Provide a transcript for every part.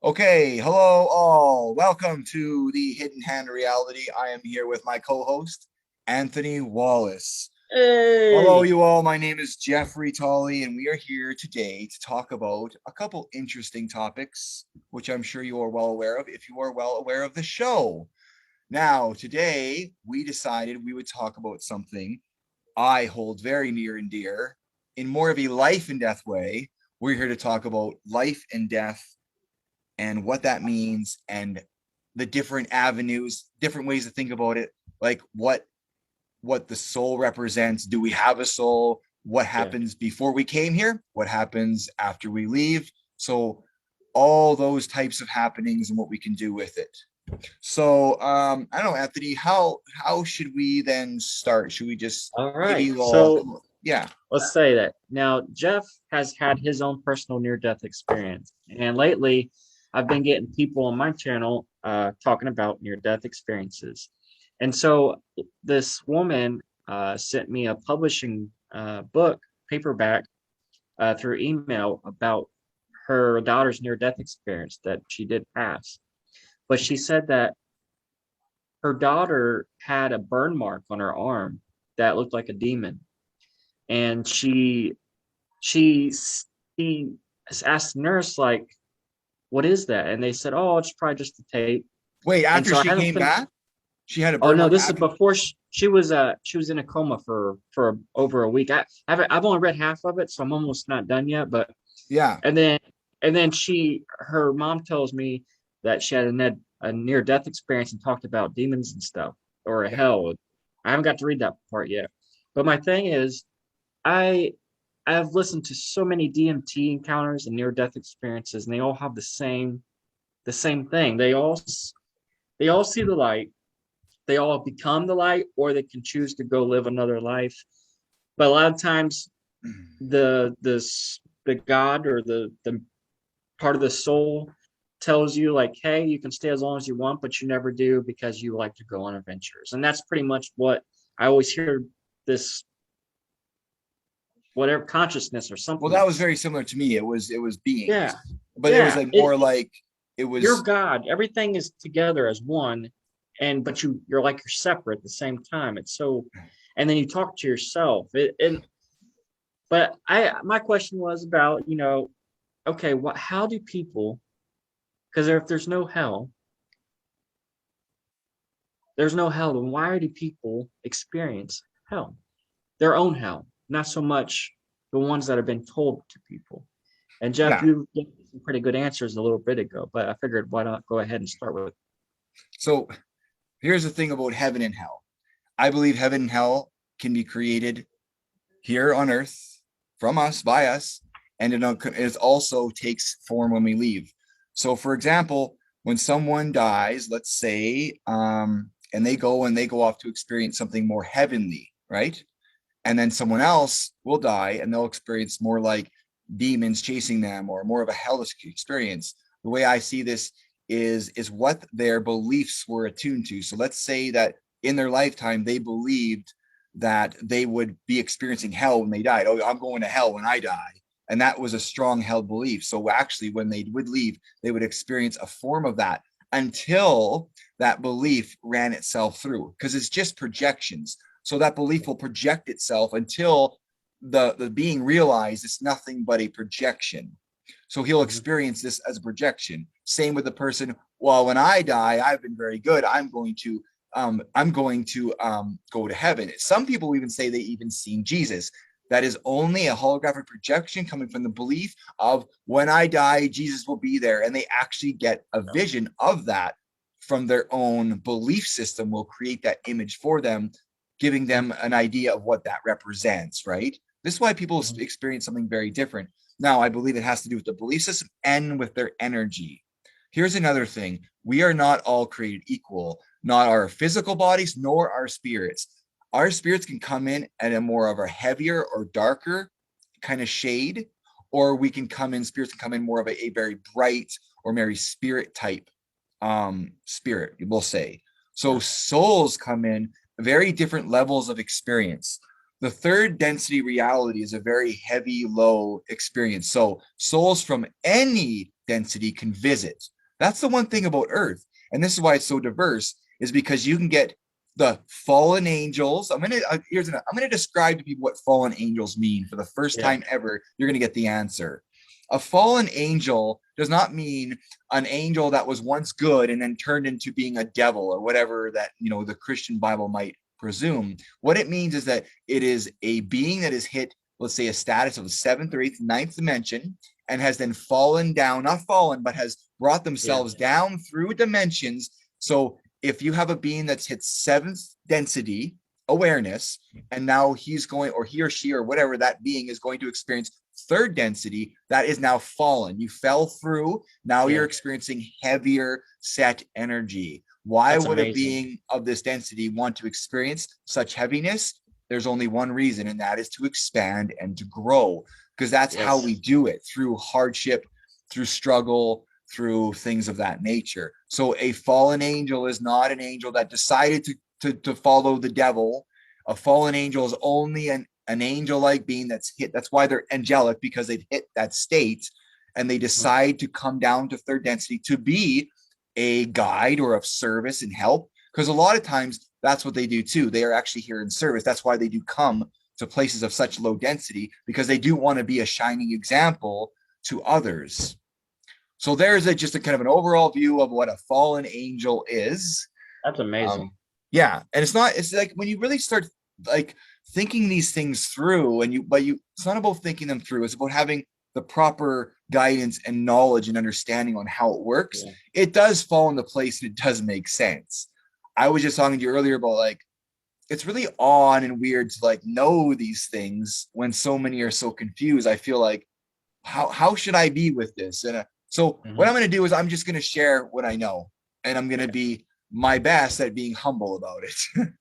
Okay, hello all. Welcome to the Hidden Hand Reality. I am here with my co-host, Anthony Wallace. Hello, Hey, you all. My name is Jeffrey Tolley, and we are here today to talk about a couple interesting topics, which I'm sure you are well aware of if you are well aware of the show. Now, today we decided we would talk about something I hold very near and dear in more of a life and death way. We're here to talk about life and death and what that means and the different avenues, different ways to think about it, like what the soul represents. Do we have a soul? What yeah. happens before we came here? What happens after we leave? So all those types of happenings and what we can do with it. So I don't know, Anthony, how should we then start? Should we just All right. maybe we'll So come up? Yeah. let's say that. Now, Jeff has had his own personal near-death experience. And lately, I've been getting people on my channel talking about near-death experiences. And so this woman sent me a publishing book, paperback, through email about her daughter's near-death experience that she did pass. But she said that her daughter had a burn mark on her arm that looked like a demon, and she she asked the nurse like, "What is that?" And they said, "Oh, it's probably just a tape." Wait, And after so I she haven't came finished. back, she had a Oh burn no, mark this is after. before she was in a coma for over a week. I've only read half of it, so I'm almost not done yet. But Yeah. and then her mom tells me that she had a near death experience and talked about demons and stuff or a Yeah. hell. I haven't got to read that part yet. But my thing is, I I've listened to so many DMT encounters and near death experiences, and they all have the same thing. They all see the light. They all become the light, or they can choose to go live another life. But a lot of times, the God or the part of the soul tells you like, hey, you can stay as long as you want, but you never do because you like to go on adventures. And that's pretty much what I always hear, this whatever consciousness or Well, something that like was that. very similar to me. It was beings, Yeah. but it was Yeah. like more like it You're was. God. Everything is together as one. And but you're like you're separate at the same time. It's so, and then you talk to yourself. But I my question was about, okay, what how do people, because if there's no hell, then why do people experience hell? Their own hell, not so much the ones that have been told to people. And Jeff, Yeah. you gave some pretty good answers a little bit ago, but I figured why not go ahead and start with. So here's the thing about heaven and hell. I believe heaven and hell can be created here on earth from us by us, and it also takes form when we leave. So, for example, when someone dies, let's say, and they go off to experience something more heavenly, right? And then someone else will die and they'll experience more like demons chasing them or more of a hellish experience. The way I see this is what their beliefs were attuned to. So let's say that in their lifetime they believed that they would be experiencing hell when they died. Oh, I'm going to hell when I die. And that was a strong held belief. So actually, when they would leave, they would experience a form of that until that belief ran itself through, because it's just projections. So that belief will project itself until the being realized it's nothing but a projection. So he'll Mhm. experience this as a projection. Same with the person. Well, when I die, I've been very good. I'm going to go to heaven. Some people even say they even seen Jesus. That is only a holographic projection coming from the belief of when I die, Jesus will be there. And they actually get a vision of that from their own belief system, will create that image for them, giving them an idea of what that represents, right? This is why people Mhm. experience something very different. Now, I believe it has to do with the belief system and with their energy. Here's another thing: we are not all created equal, not our physical bodies, nor our spirits. Our spirits can come in at a more of a heavier or darker kind of shade, or we can come in, spirits can come in more of a very bright or very spirit type spirit, we'll say. So Yeah. souls come in very different levels of experience. The third density reality is a very heavy, low experience. So souls from any density can visit. That's the one thing about Earth. And this is why it's so diverse, is because you can get the fallen angels. I'm gonna describe to people what fallen angels mean for the first Yeah. time ever. You're gonna get the answer. A fallen angel does not mean an angel that was once good and then turned into being a devil or whatever that the Christian Bible might presume. What it means is that it is a being that has hit, let's say, a status of the seventh or eighth, ninth dimension, and has then fallen down, not fallen, but has brought Yeah. themselves down through dimensions. So if you have a being that's hit seventh density awareness, and now he's going, or he or she or whatever that being is going to experience third density, that is now fallen. You fell through. Now Yeah. you're experiencing heavier set energy. Why That's would a amazing. being of this density want to experience such heaviness? There's only one reason, and that is to expand and to grow, because that's how Yes. we do it, through hardship, through struggle, through things of that nature. So a fallen angel is not an angel that decided to follow the devil. A fallen angel is only an angel-like being that's hit. That's why they're angelic, because they've hit that state and they Mhm. decide to come down to third density to be a guide or of service and help. Because a lot of times that's what they do too. They are actually here in service. That's why they do come to places of such low density, because they do want to be a shining example to others. So there's just a kind of an overall view of what a fallen angel is. That's amazing. Um, yeah, and it's like when you really start like thinking these things through, it's not about thinking them through. It's about having the proper guidance and knowledge and understanding on how it works. Yeah. It does fall into place and it does make sense. I was just talking to you earlier about like it's really odd and weird to like know these things when so many are so confused. I feel like how should I be with this? And so what Hmm. I'm going to do is I'm just going to share what I know, and I'm going to be my best at being humble about it.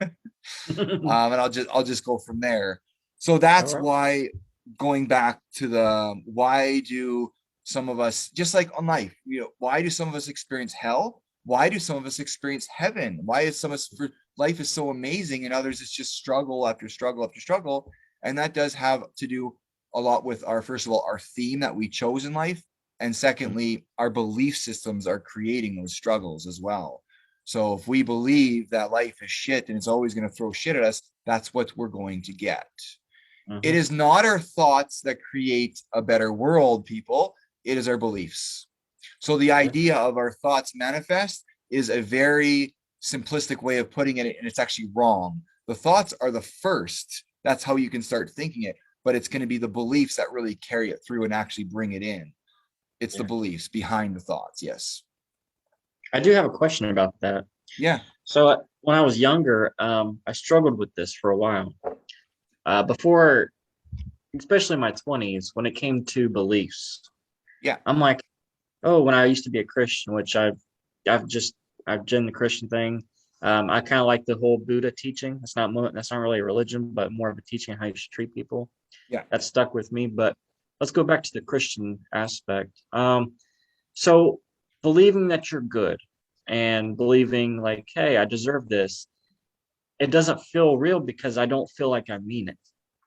And I'll just go from there. So All that's right. why, going back to the why do some of us, just like on life, why do some of us experience hell? Why do some of us experience heaven? Why is some of us life is so amazing and others it's just struggle after struggle after struggle? And that does have to do a lot with our, first of all, our theme that we chose in life, and secondly, our belief systems are creating those struggles as well. So if we believe that life is shit and it's always going to throw shit at us, that's what we're going to get. It Hmm. is not our thoughts that create a better world, people. It is our beliefs. So the Yeah. idea of our thoughts manifest is a very simplistic way of putting it, and it's actually wrong. The thoughts are the first. That's how you can start thinking it, but it's going to be the beliefs that really carry it through and actually bring it in. It's the Yeah. beliefs behind the thoughts. Yes. I do have a question about that. Yeah. So when I was younger, I struggled with this for a while. Before, especially in my 20s, when it came to beliefs, Yeah. I'm like, oh, when I used to be a Christian, which I've just I've done the Christian thing. I kind of like the whole Buddha teaching. That's not really a religion, but more of a teaching on how you should treat people. Yeah. That stuck with me. But let's go back to the Christian aspect. So believing that you're good and believing like, hey, I deserve this, it doesn't feel real because I don't feel like I mean it.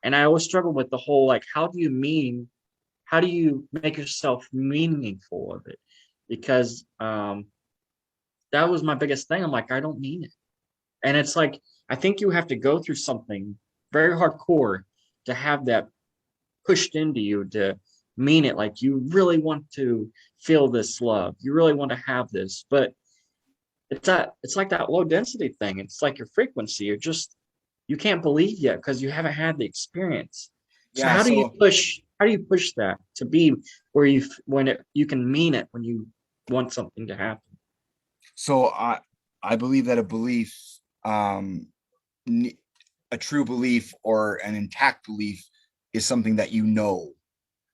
And I always struggle with the whole like, how do you make yourself meaningful of it? Because that was my biggest thing. I'm like, I don't mean it. And it's like, I think you have to go through something very hardcore to have that pushed into you to mean it. Like you really want to feel this love. You really want to have this. But it's like that low density thing. It's like your frequency. You can't believe yet because you haven't had the experience. So Yeah. So how do you push that to be where you can mean it when you want something to happen? So I believe that a belief, um, a true belief or an intact belief, is something that you know.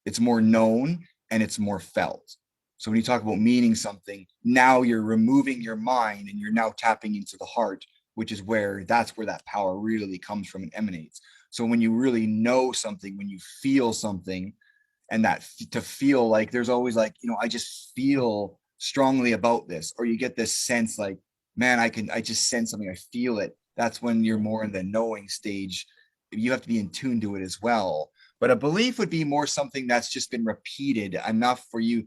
It's more known and it's more felt. So when you talk about meaning something, now you're removing your mind and you're now tapping into the heart, which is where that's where that power really comes from and emanates. So when you really know something, when you feel something, and that to feel like there's always like, I just feel strongly about this, or you get this sense like, man, I just sense something, I feel it. That's when you're more in the knowing stage. You have to be in tune to it as well. But a belief would be more something that's just been repeated enough for you.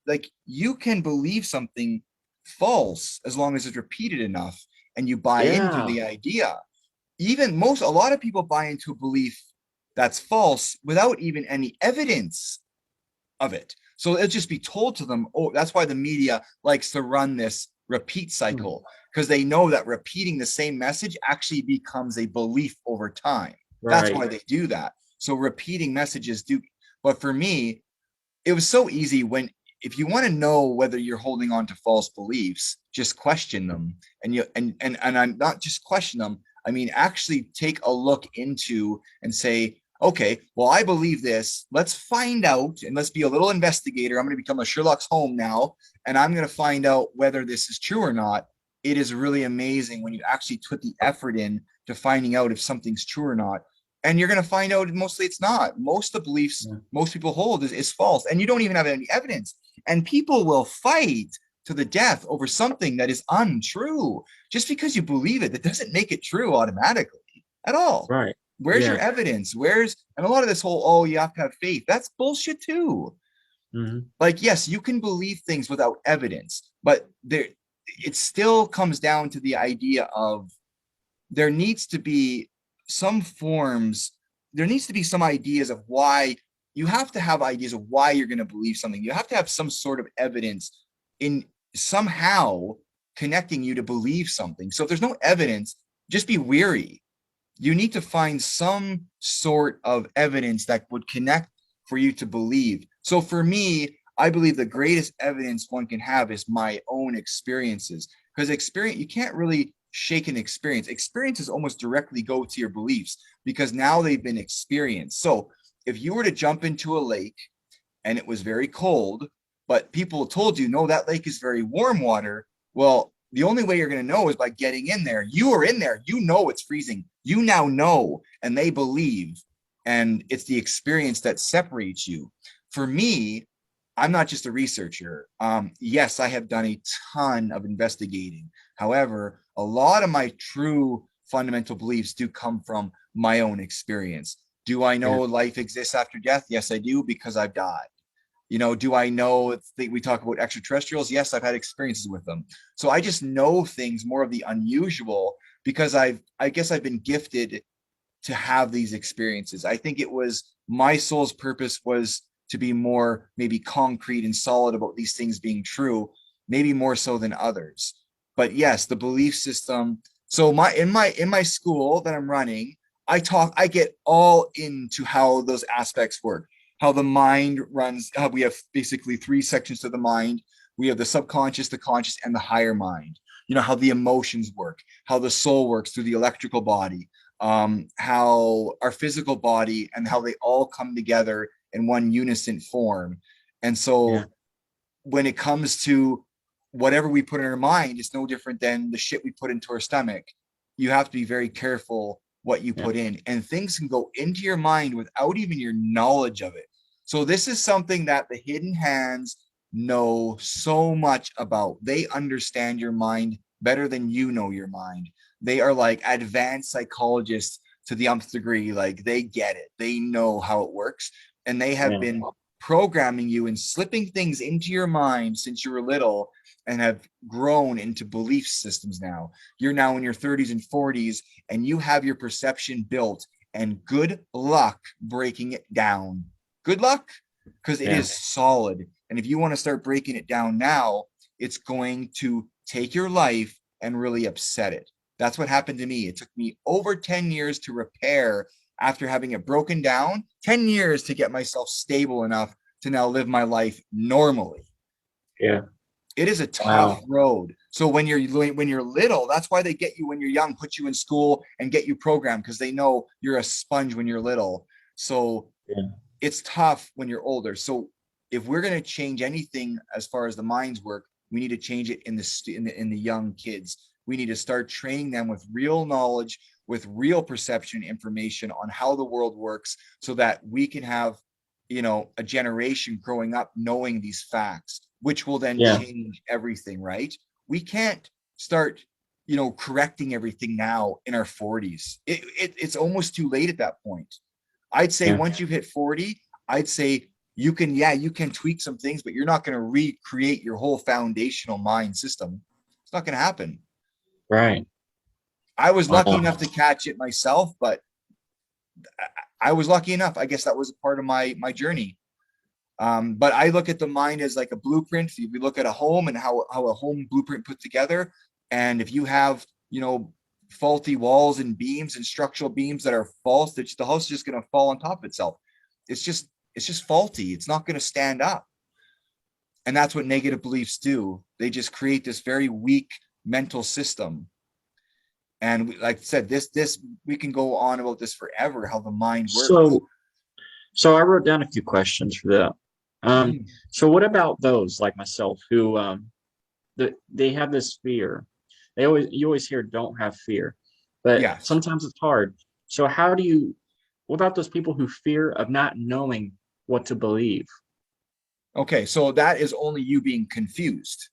like, you can believe something false as long as it's repeated enough and you buy into Yeah. the idea. A lot of people buy into a belief that's false without even any evidence of it. So it'll just be told to them. Oh, that's why the media likes to run this repeat Mhm. cycle, because they know that repeating the same message actually becomes a belief over time. That's Right. why they do that. So repeating messages do. But for me, it was so easy when, if you want to know whether you're holding on to false beliefs, just question them. And I'm not just question them, I mean actually take a look into and say, okay, well, I believe this. Let's find out, and let's be a little investigator. I'm going to become a Sherlock Holmes now, and I'm going to find out whether this is true or not. It is really amazing when you actually put the effort in to finding out if something's true or not. And you're going to find out mostly it's not. Most of the beliefs Yeah. most people hold is false, and you don't even have any evidence. And people will fight to the death over something that is untrue. Just because you believe it, that doesn't make it true automatically at all. Right. Where's your Yeah. evidence? And a lot of this whole, oh, you have to have faith, that's bullshit too. Hmm. Like, yes, you can believe things without evidence, but it still comes down to the idea of, there needs to be some forms, there needs to be some ideas of why. You have to have ideas of why you're going to believe something. You have to have some sort of evidence in somehow connecting you to believe something. So if there's no evidence, just be weary. You need to find some sort of evidence that would connect for you to believe. So for me, I believe the greatest evidence one can have is my own experiences, because experience, you can't really shake an experience. Experiences almost directly go to your beliefs because now they've been experienced. So if you were to jump into a lake and it was very cold, but people told you, no, that lake is very warm water. Well, the only way you're going to know is by getting in there. You are in there. You know it's freezing. You now know, and they believe. And it's the experience that separates you. For me, I'm not just a researcher. Yes, I have done a ton of investigating. However, a lot of my true fundamental beliefs do come from my own experience. Do I know Yeah. life exists after death? Yes, I do, because I've died. Do I know, we talk about extraterrestrials? Yes, I've had experiences with them. So I just know things more of the unusual because I guess I've been gifted to have these experiences. I think it was my soul's purpose was to be more maybe concrete and solid about these things being true, maybe more so than others. But yes, the belief system. So in my school that I'm running, I get all into how those aspects work, how the mind runs, how we have basically three sections to the mind. We have the subconscious, the conscious, and the higher mind. How the emotions work, how the soul works through the electrical body, how our physical body, and how they all come together in one unison form. And Yeah. so when it comes to whatever we put in our mind, it's no different than the shit we put into our stomach. You have to be very careful what you Yeah. put in, and things can go into your mind without even your knowledge of it. So this is something that the hidden hands know so much about. They understand your mind better than you know your mind. They are like advanced psychologists to the nth degree. Like, they get it. They know how it works, and they have Yeah. been programming you and slipping things into your mind since you were little, and have grown into belief systems now. You're now in your 30s and 40s, and you have your perception built, and good luck breaking it down. Good luck, because it Yeah. is solid. And if you want to start breaking it down now, it's going to take your life and really upset it. That's what happened to me. It took me over 10 years to repair after having it broken down, 10 years to get myself stable enough to now live my life normally. Yeah. It is a tough Wow. road. So when you're little, that's why they get you when you're young, put you in school and get you programmed, because they know you're a sponge when you're little. So Yeah. it's tough when you're older. So if we're going to change anything as far as the minds work, we need to change it in the young kids. We need to start training them with real knowledge, with real perception information on how the world works, so that we can have a generation growing up knowing these facts, which will then Yeah. change everything. Right? We can't start correcting everything now in our 40s. It's almost too late at that point. I'd say Yeah. once you've hit 40, I'd say you can tweak some things, but you're not going to recreate your whole foundational mind system. It's not going to happen. Right. I was lucky Wow. enough to catch it myself, but I was lucky enough. I guess that was a part of my journey. But I look at the mind as like a blueprint. If we look at a home and how a home blueprint put together, and if you have, faulty walls and beams and structural beams that are false, that the house is just going to fall on top of itself. It's just faulty. It's not going to stand up. And that's what negative beliefs do. They just create this very weak mental system. And like I said, this we can go on about this forever, how the mind works. So I wrote down a few questions for that. Mhm. So what about those like myself who they have this fear? You always hear don't have fear, but Yes. sometimes it's hard. So what about those people who fear of not knowing what to believe? Okay, so that is only you being confused,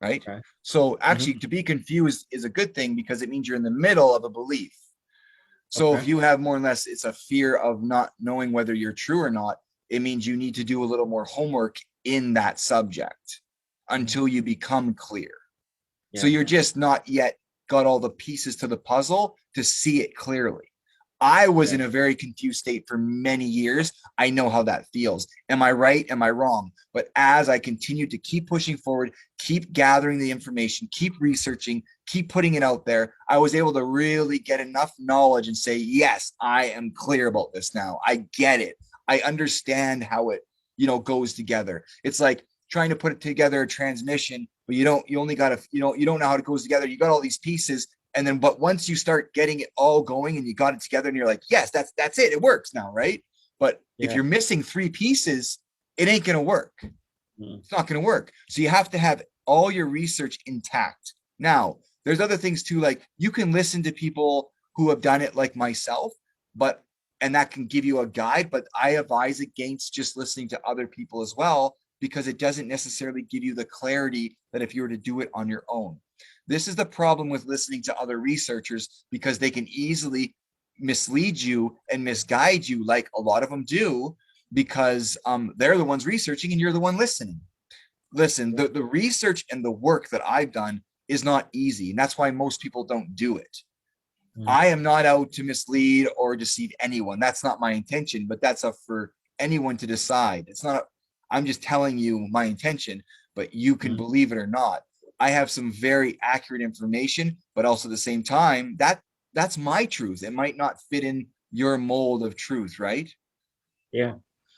right? Okay. So Hmm. actually, to be confused is a good thing because it means you're in the middle of a belief. So if Okay. you have more or less, it's a fear of not knowing whether you're true or not, it means you need to do a little more homework in that subject Mhm. until you become clear. So Yeah. you're just not yet got all the pieces to the puzzle to see it clearly. I was Yeah. in a very confused state for many years. I know how that feels. Am I right? Am I wrong? But as I continued to keep pushing forward, keep gathering the information, keep researching, keep putting it out there, I was able to really get enough knowledge and say, yes, I am clear about this now. I get it. I understand how it, goes together. It's like trying to put it together a transmission, but you only got to, you don't know how it goes together. You got all these pieces, and then but once you start getting it all going and you got it together and you're like, yes, that's it, it works now, right? But if Yeah. you're missing three pieces, it ain't going to work. Mm. It's not going to work. So you have to have all your research intact. Now there's other things too, like you can listen to people who have done it like myself, but and that can give you a guide, but I advise against just listening to other people as well, because it doesn't necessarily give you the clarity that if you were to do it on your own. This is the problem with listening to other researchers, because they can easily mislead you and misguide you, like a lot of them do, because they're the ones researching and you're the one listening. Listen, Yeah. the research and the work that I've done is not easy, and that's why most people don't do it. Mm. I am not out to mislead or deceive anyone. That's not my intention, but that's up for anyone to decide. It's not, I'm just telling you my intention, but you can Mm. believe it or not. I have some very accurate information, but also at the same time, that's my truth. It might not fit in your mold of truth, right? Yeah.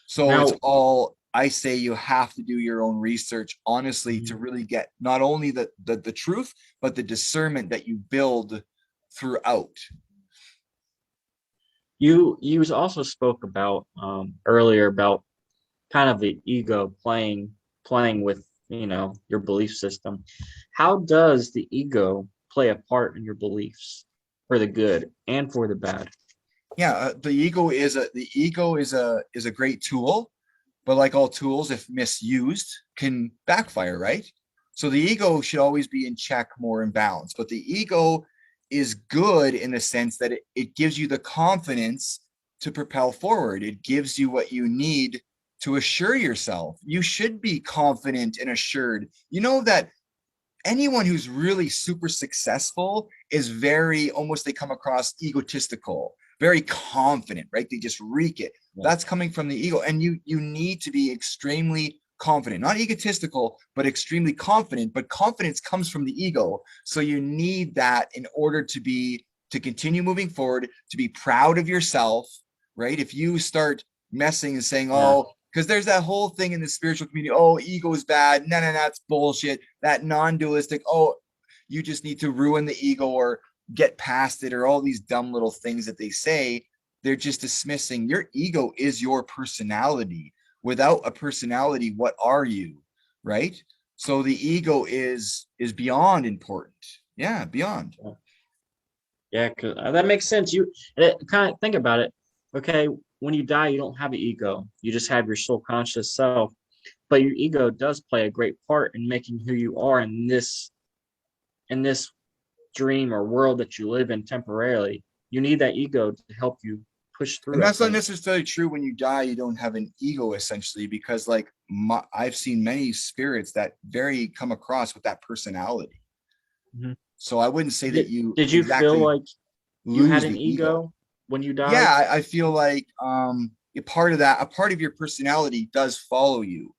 So it's Now, all, I say you have to do your own research honestly to mhm, really get not only the truth, but the discernment that you build throughout. you also spoke about earlier about kind of the ego playing with your belief system. How does the ego play a part in your beliefs for the good and for the bad? Yeah, the ego is a great tool, but like all tools, if misused, can backfire, right? So the ego should always be in check, more in balance. But the ego is good in the sense that it gives you the confidence to propel forward. It gives you what you need to assure yourself. You should be confident and assured. You know that anyone who's really super successful is very, almost, they come across egotistical, very confident, right? They just reek it. Yeah. That's coming from the ego. And you need to be extremely confident, not egotistical, but extremely confident. But confidence comes from the ego. So you need that in order to continue moving forward, to be proud of yourself, right? If you start messing and saying, Yeah. oh, because there's that whole thing in the spiritual community, oh, ego is bad. No, no, no, it's bullshit. That non-dualistic, oh, you just need to ruin the ego or get past it, or all these dumb little things that they say. They're just dismissing your ego is your personality. Without a personality, what are you? Right? So the ego is beyond important. Yeah, beyond. Yeah, 'cause that makes sense. Kind of think about it. Okay, when you die, you don't have an ego. You just have your soul conscious self. But your ego does play a great part in making who you are in this dream or world that you live in temporarily. You need that ego to help you push And through, I that's not think. necessarily true. When you die, you don't have an ego, essentially, because like I've seen many spirits that very come across with that personality. Mhm. So I wouldn't say that Did, you did you feel exactly like you had lose an the ego. ego when you Yeah, died? I feel like a part of your personality does follow you.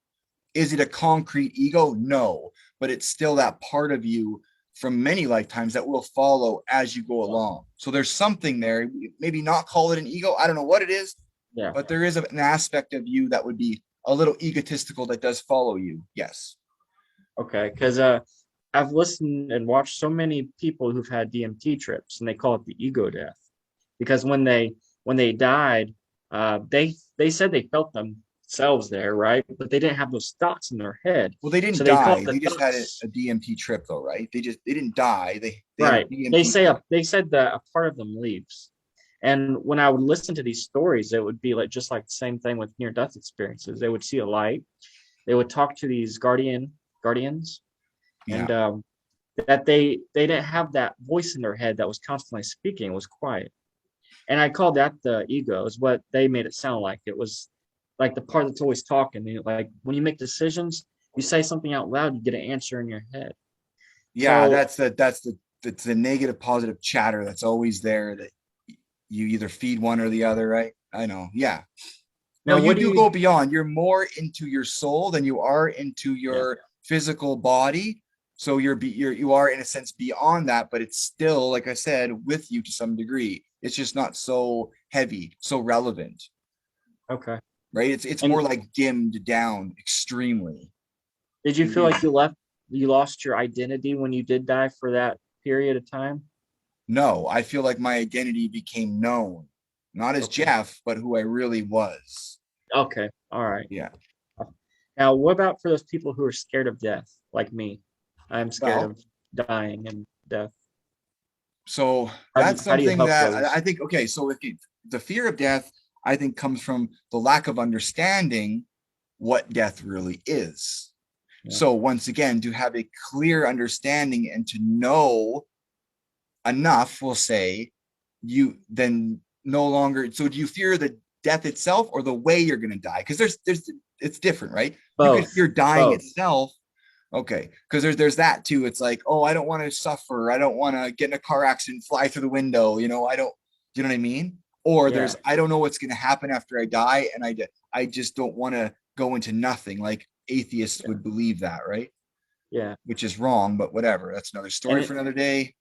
Is it a concrete ego? No, but it's still that part of you from many lifetimes that will follow as you go along. So there's something there. Maybe not call it an ego. I don't know what it is, Yeah. but there is an aspect of you that would be a little egotistical that does follow you. Yes. Okay. Because I've listened and watched so many people who've had DMT trips, and they call it the ego death, because when they died, they said they felt themselves there, right? But they didn't have those thoughts in their head, Well, they didn't so they felt die. the They just had thoughts. a DMT trip, though, right? They didn't die. They had a Right. They DMT say trip. they said that a part of them leaves. And when I would listen to these stories, it would be like just like the same thing with near death experiences. They would see a light. They would talk to these guardians, and Yeah. that they didn't have that voice in their head that was constantly speaking. It was quiet. And I called that the ego, is what they made it sound like. It was like the part that's always talking. Like when you make decisions, you say something out loud, you get an answer in your head. Yeah, So that's the negative positive chatter that's always there that you either feed one or the other, right? I know. Yeah. No, now, you what do do you? go beyond. You're more into your soul than you are into Yeah. your physical body. So you are in a sense beyond that, but it's still, like I said, with you to some degree. It's just not so heavy, so relevant, Okay. right? It's more And like dimmed down extremely. did you It feel like is. you lost your identity when you did die for that period of time? No, I feel like my identity became known, not as Okay. Jeff, but who I really was. Okay. All right. Yeah. Now, what about for those people who are scared of death, like me? I'm scared Well, of dying and death. so How do that's how do you something help that I those? think, okay, so the fear of death, I think, comes from the lack of understanding what death really is. Yeah. So once again, to have a clear understanding and to know enough, we'll say, you then no longer, so do you fear the death itself or the way you're going to die? Because there's it's different, right? You could Both. fear dying Both. itself. Okay, because there's that too. It's like, oh, I don't want to suffer. I don't want to get in a car accident, fly through the window. I don't. Do you know what I mean? Or Yeah. there's, I don't know what's going to happen after I die, and I just don't want to go into nothing. Like atheists Yeah. would believe that, right? Yeah. Which is wrong, but whatever. That's another And story for it, another day.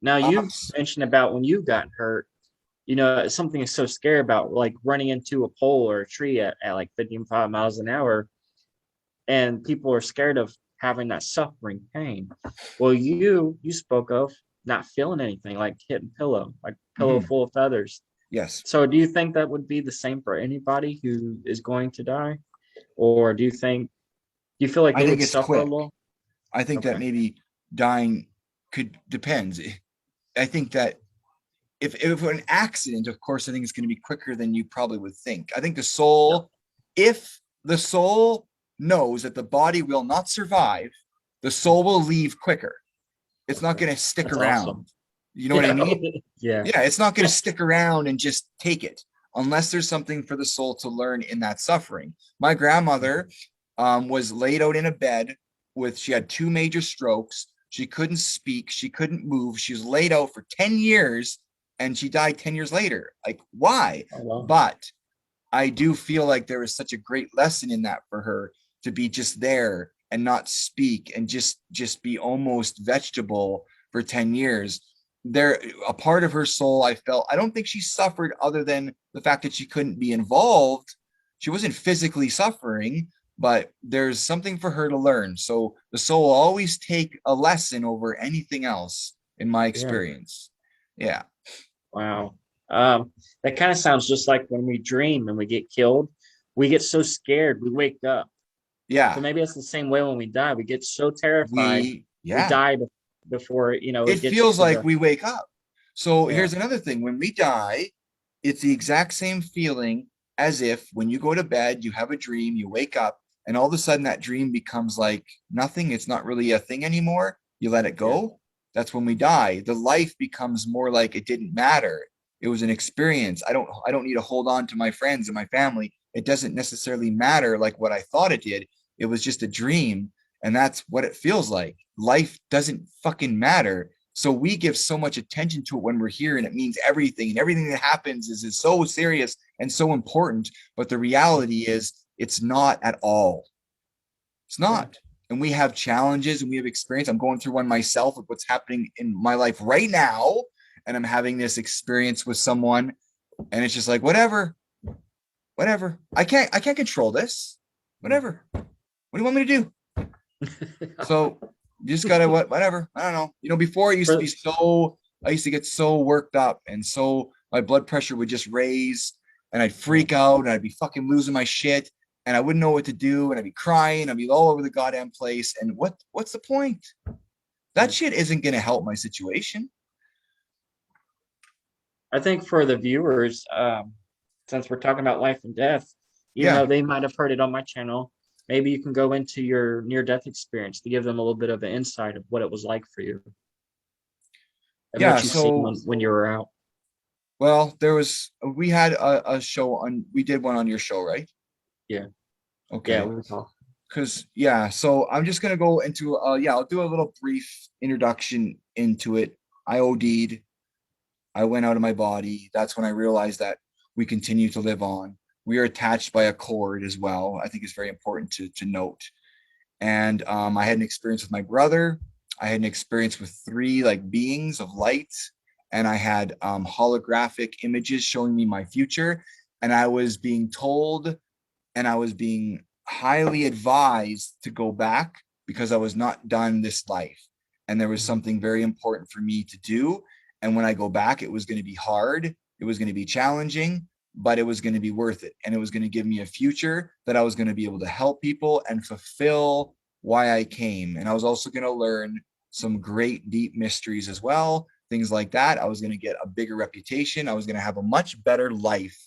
now you S- mentioned about when you got hurt. Something is so scary about like running into a pole or a tree at like 55 miles an hour, and people are scared of having that suffering pain. Well, you spoke of not feeling anything, like hitting pillow, like pillow mhm. full of feathers. Yes, So do you think that would be the same for anybody who is going to die? Or do you feel like I they think would it's suffer a quick. little? I think that Okay. maybe dying could depends. I think that if an accident, of course, I think it's going to be quicker than you probably would think. I think Yeah. if the soul knows that the body will not survive, the soul will leave quicker. It's not Okay. going to stick That's awesome. around. You know what I Yeah. mean? Yeah. Yeah, it's not going to stick around and just take it unless there's something for the soul to learn in that suffering. My grandmother was laid out in a bed she had two major strokes. She couldn't speak. She couldn't move. She was laid out for 10 years and she died 10 years later. Like, why? Oh, wow. But I do feel like there was such a great lesson in that for her to be just there and not speak and just be almost vegetable for 10 years. There, a part of her soul, I felt, I don't think she suffered other than the fact that she couldn't be involved. She wasn't physically suffering, but there's something for her to learn. So the soul will always take a lesson over anything else in my Yeah. experience. Yeah. Wow. That kind of sounds just like when we dream and we get killed, we get so scared, we wake up. So Yeah. maybe it's the same way when we die. We get so terrified, we Yeah, die before, it it gets feels to like the, we wake up. So yeah, here's another thing. When we die, it's the exact same feeling as if when you go to bed, you have a dream, you wake up, and all of a sudden that dream becomes like nothing. It's not really a thing anymore. You let it yeah, go. That's when we die. The life becomes more like it didn't matter. It was an experience. I don't need to hold on to my friends and my family. It doesn't necessarily matter like what I thought it did. It was just a dream. And that's what it feels like. Life doesn't fucking matter. So we give so much attention to it when we're here, and it means everything. And everything that happens is so serious and so important. But the reality is it's not at all. It's not. And we have challenges and we have experience. I'm going through one myself with what's happening in my life right now. And I'm having this experience with someone, and it's just like, whatever, whatever. I can't control this. Whatever. What do you want me to do? So you just gotta whatever. I don't know. Before I used to get so worked up, and so my blood pressure would just raise, and I'd freak out, and I'd be fucking losing my shit, and I wouldn't know what to do, and I'd be crying, I'd be all over the goddamn place. And what's the point? That shit isn't gonna help my situation. I think for the viewers, since we're talking about life and death, even Yeah. though they might have heard it on my channel, maybe you can go into your near-death experience to give them a little bit of an insight of what it was like for you and Yeah. what you seen So, when you were out. well, we had a show we did one on your show, right? Yeah. Okay. Yeah, we were talking. So I'm just gonna go into I'll do a little brief introduction into it. I OD'd. I went out of my body. That's when I realized that we continue to live on. We are attached by a cord as well. I think it's very important to note. And I had an experience with my brother. I had an experience with three like beings of light, and I had holographic images showing me my future. And I was being told, and I was being highly advised to go back because I was not done this life. And there was something very important for me to do. And when I go back, it was going to be hard. It was going to be challenging, but it was going to be worth it. And it was going to give me a future that I was going to be able to help people and fulfill why I came. And I was also going to learn some great deep mysteries as well, things like that. I was going to get a bigger reputation. I was going to have a much better life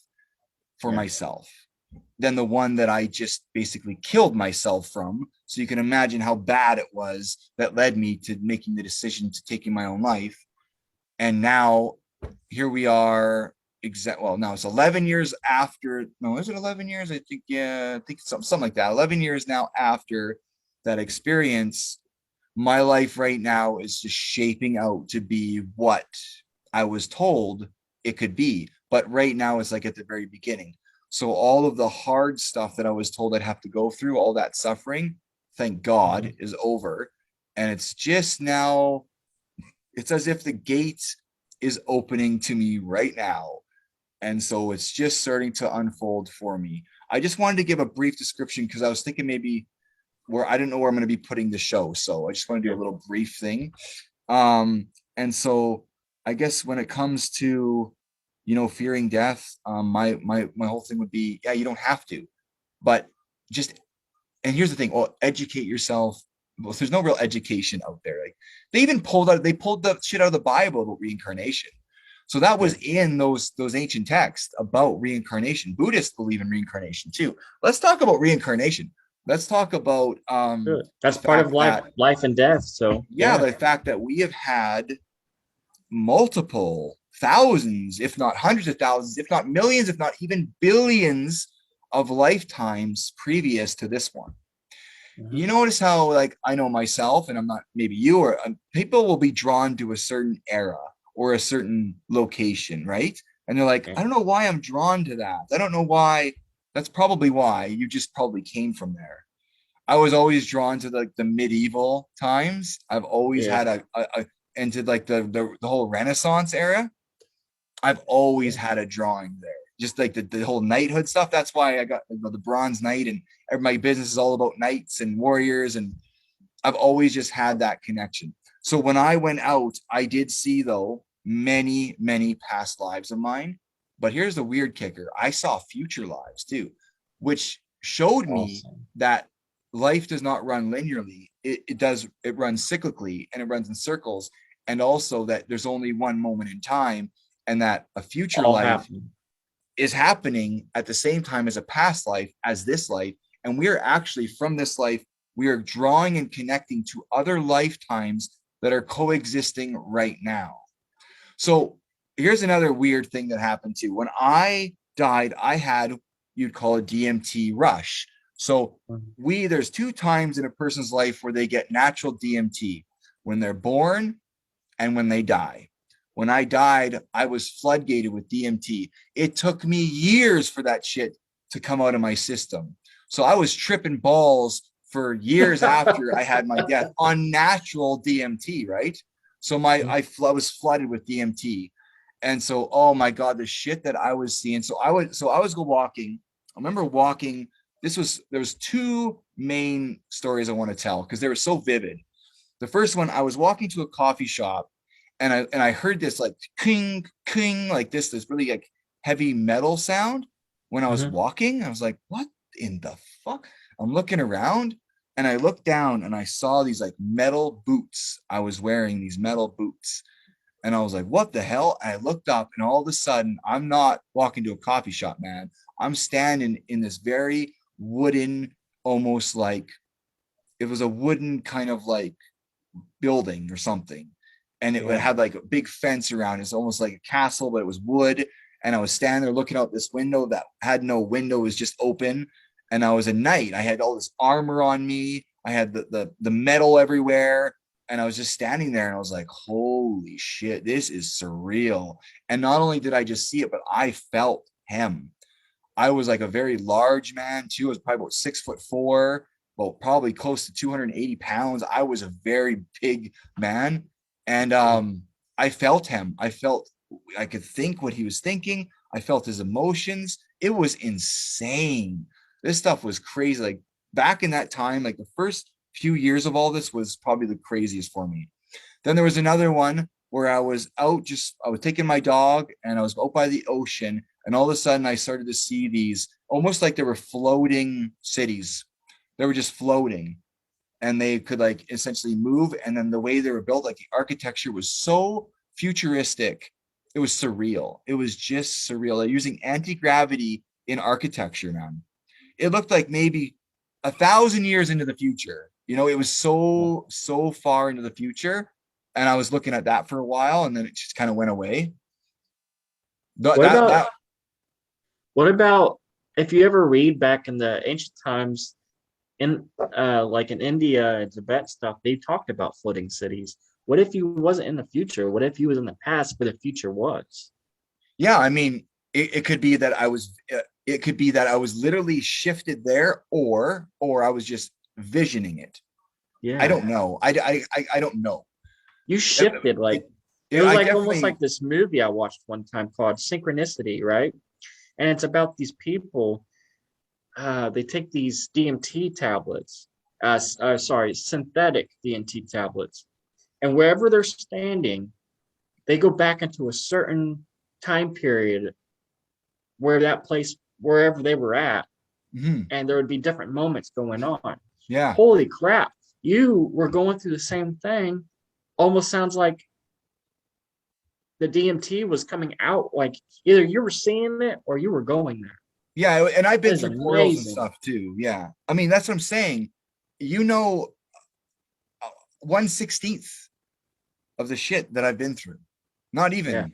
for Yeah. myself than the one that I just basically killed myself from. So you can imagine how bad it was that led me to making the decision to taking my own life. And now here we are. Now it's 11 years after. No, is it 11 years? I think, yeah, I think something like that. 11 years now after that experience, my life right now is just shaping out to be what I was told it could be. But right now it's like at the very beginning. So all of the hard stuff that I was told I'd have to go through, all that suffering, thank God, is over. And it's just now, it's as if the gate is opening to me right now. And so it's just starting to unfold for me. I just wanted to give a brief description because I was thinking maybe where I didn't know where I'm going to be putting the show. So I just want to do a little brief thing. And so I guess when it comes to, fearing death, my whole thing would be, yeah, you don't have to, but just, and here's the thing, educate yourself. Well, there's no real education out there. Like they pulled the shit out of the Bible about reincarnation. So that was in those ancient texts about reincarnation. Buddhists believe in reincarnation too. Let's talk about reincarnation. Let's talk about that's part of life and death. So the fact that we have had multiple thousands, if not hundreds of thousands, if not millions, if not even billions of lifetimes previous to this one. You notice how, like, I know myself, and I'm not, maybe you, or people will be drawn to a certain era or a certain location, right? And they're like, I don't know why I'm drawn to that. I don't know why. That's probably why you just probably came from there. I was always drawn to the medieval times. I've always had a into like the whole Renaissance era. I've always had a drawing there. Just like the whole knighthood stuff. That's why I got the Bronze Knight, and my business is all about knights and warriors. And I've always just had that connection. So when I went out, I did see, though, many, many past lives of mine. But here's the weird kicker. I saw future lives too, which showed me that life does not run linearly. It runs cyclically, and it runs in circles. And also that there's only one moment in time, and that a future life is happening at the same time as a past life, as this life. And we are actually, from this life, we are drawing and connecting to other lifetimes that are coexisting right now. So here's another weird thing that happened too. When I died, I had, you'd call a DMT rush. So there's two times in a person's life where they get natural DMT, when they're born and when they die. When I died, I was floodgated with DMT. It took me years for that shit to come out of my system. So I was tripping balls for years after I had my death on natural DMT, right? So I was flooded with DMT. And so, oh my God, the shit that I was seeing. So I was go walking. I remember walking. There was two main stories I want to tell because they were so vivid. The first one, I was walking to a coffee shop, and I heard this like king king, like this really like heavy metal sound when I was walking. I was like, what in the fuck? I'm looking around, and I looked down and I saw these like metal boots. I was wearing these metal boots. And I was like, what the hell? I looked up, and all of a sudden, I'm not walking to a coffee shop, man. I'm standing in this very wooden, almost like it was a wooden kind of like building or something. And it had like a big fence around it. It's almost like a castle, but it was wood. And I was standing there looking out this window that had no window, it was just open. And I was a knight. I had all this armor on me. I had the metal everywhere. And I was just standing there, and I was like, holy shit, this is surreal. And not only did I just see it, but I felt him. I was like a very large man too. I was probably about 6'4", well, probably close to 280 pounds. I was a very big man. And I felt him. I could think what he was thinking. I felt his emotions. It was insane. This stuff was crazy. Like back in that time, like the first few years of all this was probably the craziest for me. Then there was another one where I was taking my dog, and I was out by the ocean, and all of a sudden I started to see these almost like they were floating cities. They were just floating, and they could like essentially move. And then the way they were built, like the architecture was so futuristic. It was surreal. It was just surreal. They're using anti-gravity in architecture, man. It looked like maybe 1,000 years into the future. You know, it was so far into the future. And I was looking at that for a while, and then it just kind of went away. What about if you ever read back in the ancient times in like in India and Tibet stuff, they talked about floating cities. What if you wasn't in the future? What if you was in the past where the future was? Yeah, I mean, it could be that I was literally shifted there, or I was just visioning it. Yeah. I don't know. I don't know. You shifted like it was like almost like this movie I watched one time called Synchronicity, right? And it's about these people. They take these DMT tablets, synthetic DMT tablets, and wherever they're standing, they go back into a certain time period wherever they were at, and there would be different moments going on. Yeah. Holy crap. You were going through the same thing. Almost sounds like the DMT was coming out, like either you were seeing it or you were going there. Yeah, and I've been through portals and stuff too. Yeah. I mean, that's what I'm saying. You know, 1/16 of the shit that I've been through. Not even.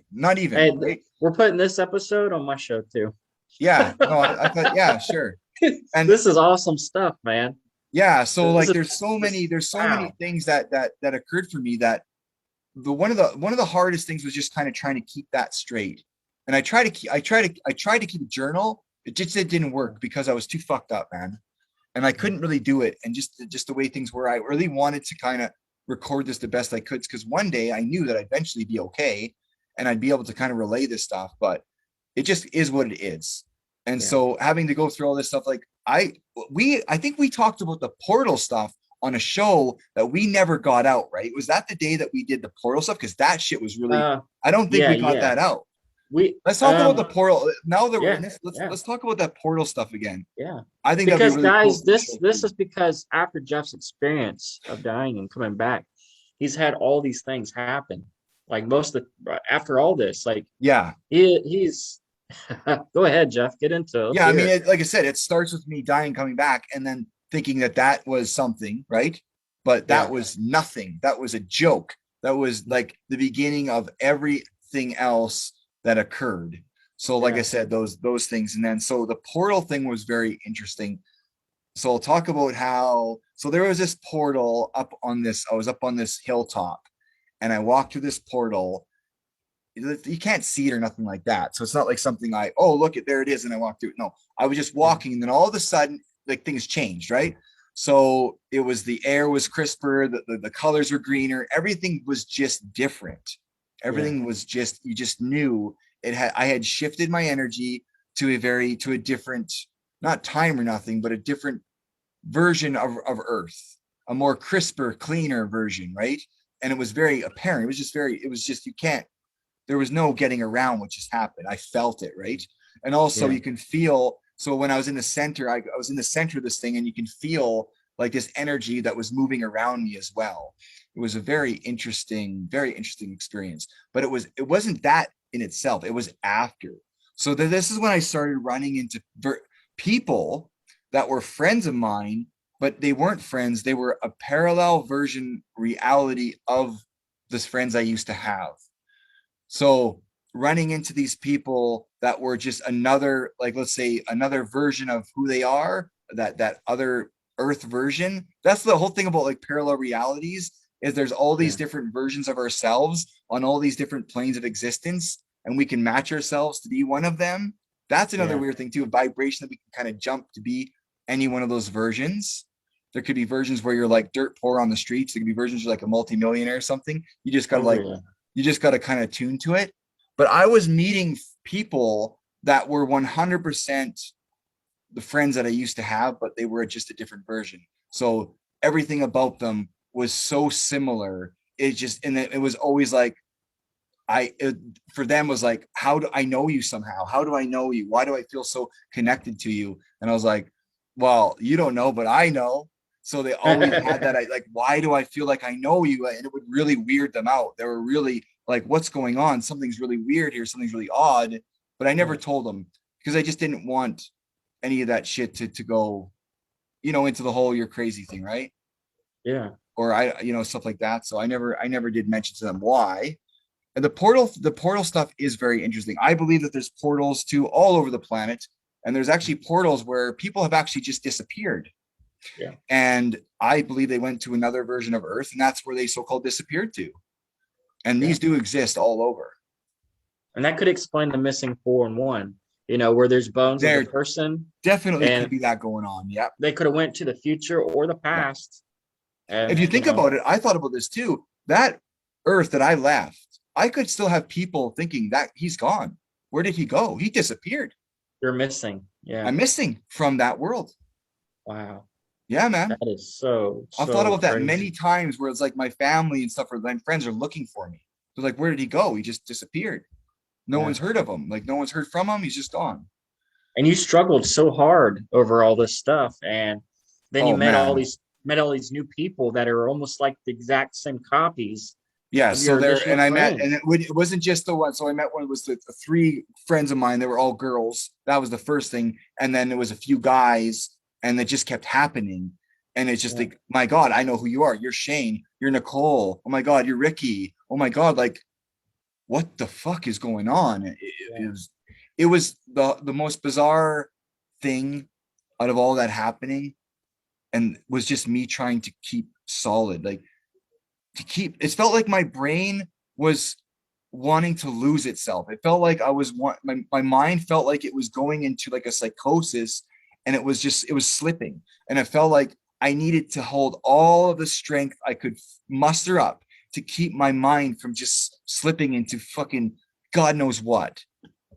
Hey, right? We're putting this episode on my show too. Yeah. No, I thought, yeah, sure. And this is awesome stuff, man. Yeah. So like there's so many things that occurred for me that one of the hardest things was just kind of trying to keep that straight. And I tried to keep a journal. It didn't work because I was too fucked up, man. And I couldn't really do it. And just the way things were, I really wanted to kind of record this the best I could, because one day I knew that I'd eventually be okay and I'd be able to kind of relay this stuff, but it just is what it is. And so having to go through all this stuff, like I think we talked about the portal stuff on a show that we never got out, right? Was that the day that we did the portal stuff? Because that shit was really, I don't think we got that out. Let's talk about the portal now that we're in this. Let's talk about that portal stuff again. Yeah, I think because really guys, cool this is because after Jeff's experience of dying and coming back, he's had all these things happen. Like after all this, like he's go ahead, Jeff, get into it. Yeah, I mean, like I said, it starts with me dying, coming back, and then thinking that was something, right? But that was nothing. That was a joke. That was like the beginning of every everything else that occurred. So like I Yeah. said, those things. And then so the portal thing was very interesting. So I'll talk about how, so there was this portal up on this, I was up on this hilltop and I walked through this portal. You can't see it or nothing like that. So it's not like something oh, look at, there it is. And I walked through it. No, I was just Yeah. walking and then all of a sudden, like things changed, right? So it was, the air was crisper, the colors were greener, everything was just different. Yeah. Everything was just, you just knew it had, I had shifted my energy to a different, not time or nothing, but a different version of Earth, a more crisper, cleaner version, right? And it was very apparent. It was just, you can't, there was no getting around what just happened. I felt it, right? And also Yeah. you can feel, so when I was in the center, I was in the center of this thing and you can feel like this energy that was moving around me as well. It was a very interesting experience, but it wasn't that in itself. It was after. So this is when I started running into people that were friends of mine, but they weren't friends. They were a parallel version reality of the friends I used to have. So running into these people that were just another, like, let's say another version of who they are, that other Earth version. That's the whole thing about like parallel realities, is there's all these Yeah. different versions of ourselves on all these different planes of existence, and we can match ourselves to be one of them. That's another Yeah. weird thing too, a vibration that we can kind of jump to be any one of those versions. There could be versions where you're like dirt poor on the streets. There could be versions you're like a multimillionaire or something. You just gotta Oh like, yeah. you just got to kind of tune to it. But I was meeting people that were 100% the friends that I used to have, but they were just a different version. So everything about them was so similar. It just, and it was always like, for them was like, how do I know you somehow? How do I know you? Why do I feel so connected to you? And I was like, well, you don't know, but I know. So they always had that. I like, why do I feel like I know you? And it would really weird them out. They were really like, what's going on? Something's really weird here. Something's really odd. But I never Yeah. told them because I just didn't want any of that shit to go, into the whole you're crazy thing, right? Yeah. Or stuff like that. So I never did mention to them why. And the portal stuff is very interesting. I believe that there's portals to all over the planet, and there's actually portals where people have actually just disappeared. Yeah. And I believe they went to another version of Earth, and that's where they so-called disappeared to. And Yeah. these do exist all over. And that could explain the missing 4 and 1, where there's bones of the There person definitely could and be that going on. Yep. they could have went to the future or the Yeah. past. If And you think about it, I thought about this too. That Earth that I left, I could still have people thinking that he's gone. Where did he go? He disappeared. you're missing. Yeah. I'm missing from that world. Wow. Yeah, man. That is so, I've thought so about that many crazy. times where it's like my family and stuff or my friends are looking for me. They're like, where did he go? He just disappeared. No Yeah. one's heard of him. Like no one's heard from him. He's just gone. And you struggled so hard over all this stuff. And then you Oh man. met all these new people that are almost like the exact same copies Yeah. of So your there, original and I met, and friends. it wasn't just the one. So I met one, it was the three friends of mine. They were all girls. That was the first thing. And then there was a few guys, and it just kept happening. And it's just Yeah. like, my God, I know who you are. You're Shane. You're Nicole. Oh my God, you're Ricky. Oh my God, like what the fuck is going on? Yeah. It was the most bizarre thing out of all that happening, and was just me trying to keep solid, like to keep. It felt like my brain was wanting to lose itself. It felt like I was my mind felt like it was going into like a psychosis, and it was slipping, and it felt like I needed to hold all of the strength I could muster up to keep my mind from just slipping into fucking God knows what,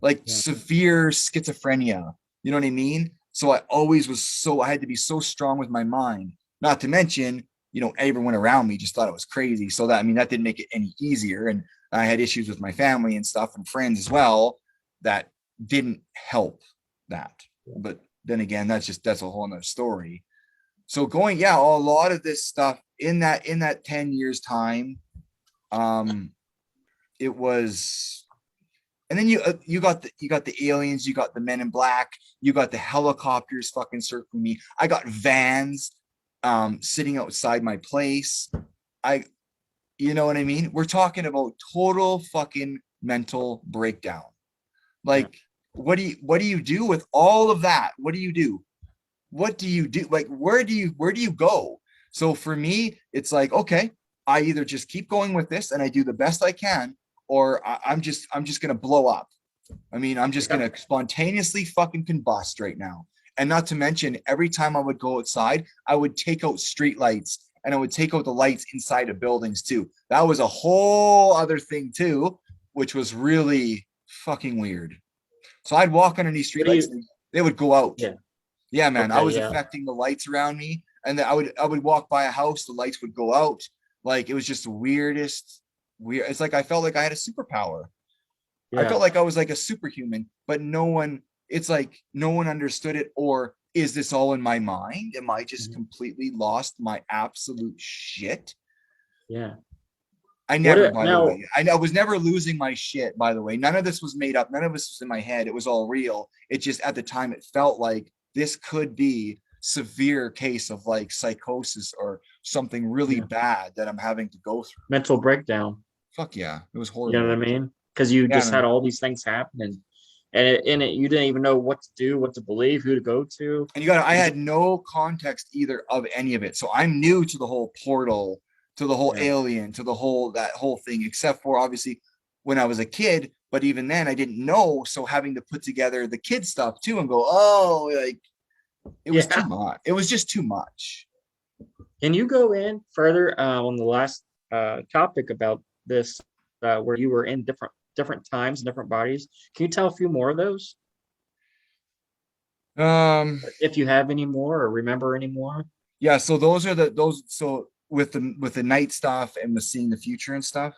like Yeah. severe schizophrenia. You know what I mean? So I had to be so strong with my mind, not to mention, everyone around me just thought it was crazy. So that, I mean, that didn't make it any easier. And I had issues with my family and stuff and friends as well that didn't help that. But then again, that's a whole nother story. So going, yeah, a lot of this stuff in that 10 years time, um, it was, and then you got the aliens, you got the men in black, you got the helicopters fucking circling me. I got vans sitting outside my place. I You know what I mean? We're talking about total fucking mental breakdown. Yeah. Like, what do you do with all of that? What do you do? What do you do? Like, where do you go? So for me, it's like, okay, I either just keep going with this and I do the best I can, or I'm just gonna blow up. I mean, I'm just Yeah. gonna spontaneously fucking combust right now. And not to mention, every time I would go outside, I would take out street lights and I would take out the lights inside of buildings too. That was a whole other thing too, which was really fucking weird. So I'd walk underneath street What do lights you? and they would go out. Yeah. Yeah, man, I Okay. was Yeah. affecting the lights around me, and then I would walk by a house, the lights would go out. Like it was just the weirdest. Weird. It's like I felt like I had a superpower. I Yeah. felt like I was like a superhuman, but no one. It's like no one understood it. Or is this all in my mind? Am I just Mhm. completely lost my absolute shit? Yeah. I What never, it by the now? way, I was never losing my shit, by the way. None of this was made up. None of this was in my head. It was all real. It just at the time it felt like this could be severe case of like psychosis or something really Yeah. bad that I'm having to go through. Mental breakdown. Fuck yeah. It was You know what I horrible. mean? Because you Yeah, just had man. all these things happen, and you didn't even know what to do, what to believe, who to go to. And you got I You just had no context either of any of it. So I'm new to the whole portal, to the whole yeah. alien, to the whole that whole thing, except for obviously when I was a kid. But even then I didn't know. So having to put together the kid stuff too and go, oh, like it was too Yeah. much. It was just too much. Can you go in further on the last topic about this, where you were in different times and different bodies? Can you tell a few more of those, Um, if you have any more or remember any more? yeah, so those are those so with the night stuff and the seeing the future and stuff.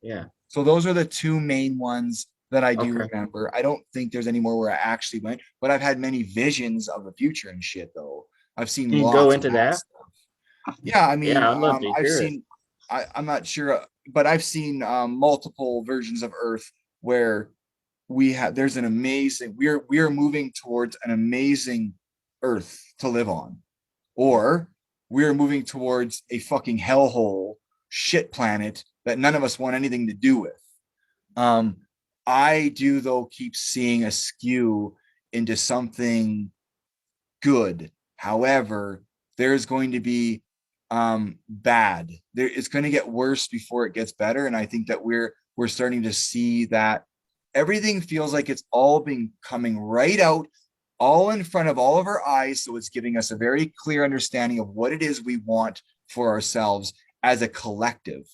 Yeah. So those are the two main ones that I do Okay. remember. I don't think there's any more where I actually went, but I've had many visions of the future and shit though. I've seen Can you go lots of into that that? stuff. Yeah, I mean, Yeah, I'd love to I've hear it. seen, I'm not sure, but I've seen multiple versions of Earth where there's an amazing, we are moving towards an amazing Earth to live on, Yeah. or we are moving towards a fucking hellhole shit planet that none of us want anything to do with. Um, I do though keep seeing a skew into something good. However, there's going to be bad. There it's going to get worse before it gets better. And I think that we're starting to see that everything feels like it's all being coming right out, all in front of all of our eyes. So it's giving us a very clear understanding of what it is we want for ourselves as a collective.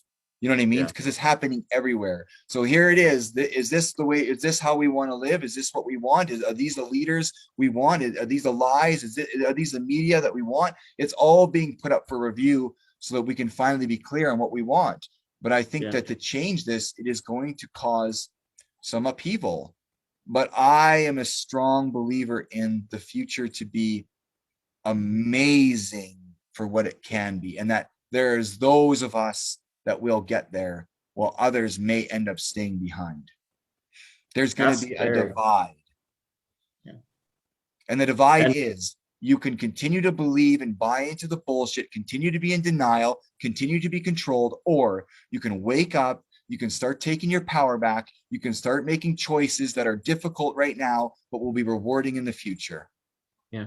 You know what I mean? Yeah. Because it's happening everywhere. So here it is. Is this the way? Is this how we want to live? Is this what we want? Are these the leaders we want? Are these the lies? Are these the media that we want? It's all being put up for review so that we can finally be clear on what we want. But I think Yeah. that to change this, it is going to cause some upheaval. But I am a strong believer in the future to be amazing for what it can be, and that there's those of us that will get there while others may end up staying behind. There's going to That's be a fair. divide, Yeah. and the divide And is you can continue to believe and buy into the bullshit, continue to be in denial, continue to be controlled, or you can wake up, you can start taking your power back, you can start making choices that are difficult right now but will be rewarding in the future. yeah.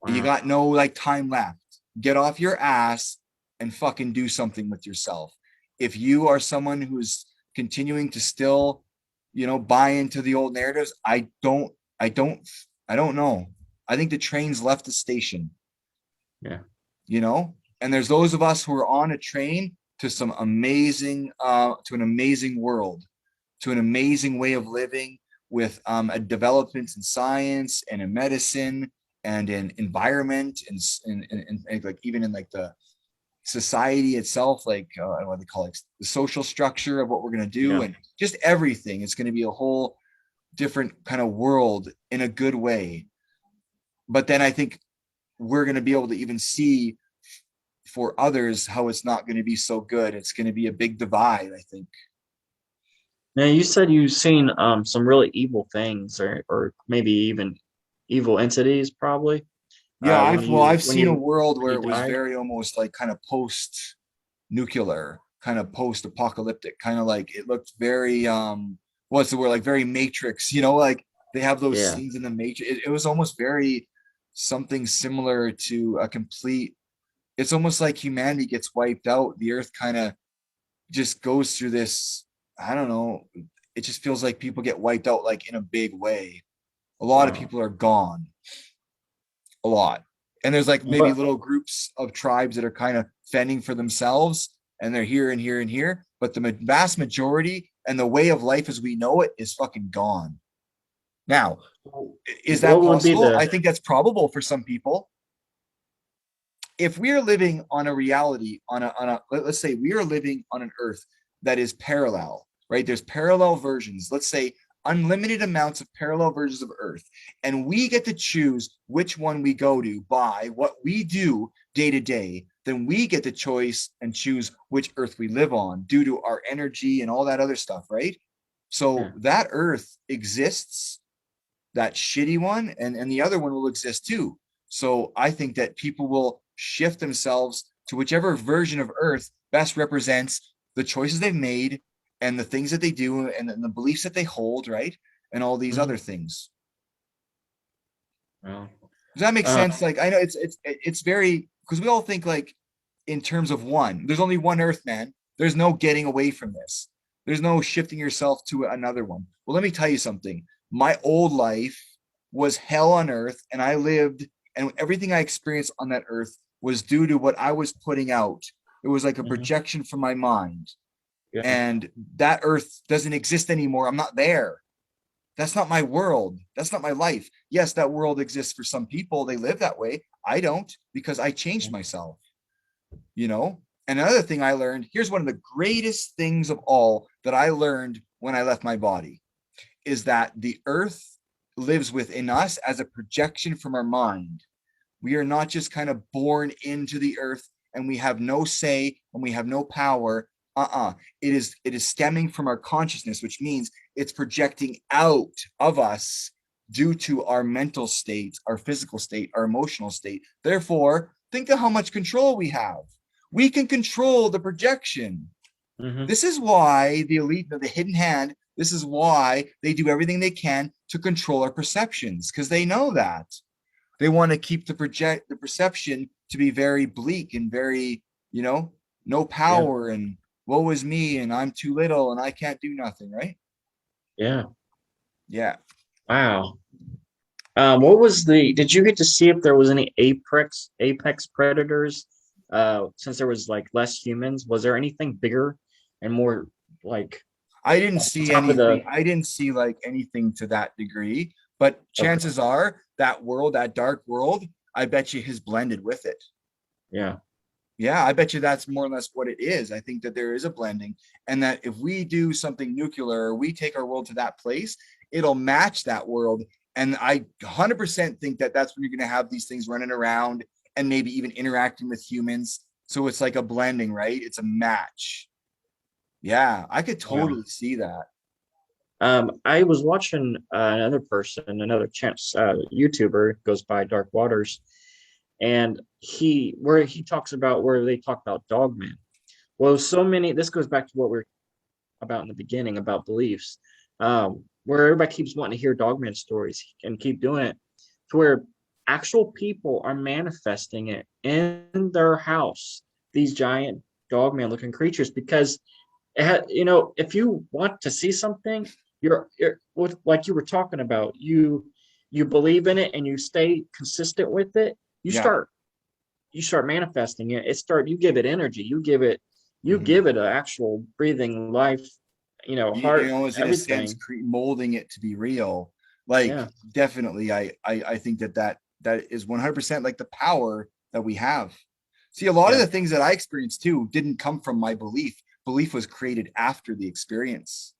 You Wow. got no like time left. Get off your ass and fucking do something with yourself. If you are someone who's continuing to still, buy into the old narratives, I don't, I don't know. I think the train's left the station, Yeah. and there's those of us who are on a train to some amazing, to an amazing world, to an amazing way of living with a developments in science and in medicine and in environment and like even in like the society itself, like what they call it, the social structure of what we're going to do Yeah. and just everything. It's going to be a whole different kind of world in a good way. But then I think we're going to be able to even see for others how it's not going to be so good. It's going to be a big divide, I think. Now you said you've seen some really evil things, or maybe even evil entities, probably. Yeah, When I've you seen a world when where you it was died. very almost like kind of post nuclear, kind of post-apocalyptic, kind of like it looked very what's the word, like very Matrix, you know, like they have those Yeah. scenes in the Matrix. It was almost very something similar to a complete, it's almost like humanity gets wiped out. The earth kind of just goes through this, I don't know, it just feels like people get wiped out like in a big way. A lot of Wow. people are gone, a lot. And there's like maybe What? little groups of tribes that are kind of fending for themselves, and they're here and here and here, but the vast majority and the way of life as we know it is fucking gone. Now, is that What would be possible? the? I think that's probable for some people. If we are living on a reality, let's say we are living on an earth that is parallel, right? There's parallel versions, let's say unlimited amounts of parallel versions of earth, and we get to choose which one we go to by what we do day to day, then we get the choice and choose which earth we live on due to our energy and all that other stuff, right? So Yeah. that earth exists, that shitty one, and the other one will exist too. So I think that people will shift themselves to whichever version of earth best represents the choices they've made and the things that they do and the beliefs that they hold, right? And all these Mhm. other things. Well, Does that make uh, sense? Like I know it's very, because we all think like in terms of one. There's only one earth, man. There's no getting away from this. There's no shifting yourself to another one. Well, let me tell you something. My old life was hell on earth, and I lived, and everything I experienced on that earth was due to what I was putting out. It was like a mhm. projection from my mind. Yeah. And that earth doesn't exist anymore. I'm not there. That's not my world. That's not my life. Yes, that world exists for some people. They live that way. I don't, because I changed myself, you know? And another thing I learned, here's one of the greatest things of all that I learned when I left my body, is that the earth lives within us as a projection from our mind. We are not just kind of born into the earth and we have no say and we have no power. It is stemming from our consciousness, which means it's projecting out of us due to our mental state, our physical state, our emotional state. Therefore, think of how much control we have. We can control the projection. Hmm. This is why the elite, the hidden hand, this is why they do everything they can to control our perceptions, because they know that they want to keep the perception to be very bleak and very, you know, no Yeah. power and woe is me and I'm too little and I can't do nothing, right? Yeah. Yeah. Wow. What was the? Did you get to see if there was any apex predators? Since there was like less humans, was there anything bigger and more like I didn't on see top of the? anything. I didn't see like anything to that degree, but Okay. chances are that world, that dark world, I bet you has blended with it. Yeah. Yeah, I bet you that's more or less what it is. I think that there is a blending, and that if we do something nuclear or we take our world to that place, it'll match that world. And I 100% think that that's when you're going to have these things running around and maybe even interacting with humans. So it's like a blending, right? It's a match. Yeah, I could Wow. totally see that. I was watching another person, another chance YouTuber goes by Dark Waters, and he talks about where they talk about Dogman. Well, so many. This goes back to what we're about in the beginning about beliefs, where everybody keeps wanting to hear Dogman stories and keep doing it, to where actual people are manifesting it in their house. These giant Dogman looking creatures, because if you want to see something, like you were talking about, you believe in it and you stay consistent with it, you Yeah. start you start manifesting it. You give it energy, you Mhm. give it an actual breathing life, You heart, know, is in a sense everything. molding it to be real. Like Yeah. definitely, I think that is 100% like the power that we have. See, a lot of Yeah. the things that I experienced too didn't come from my belief. Belief was created after the experience.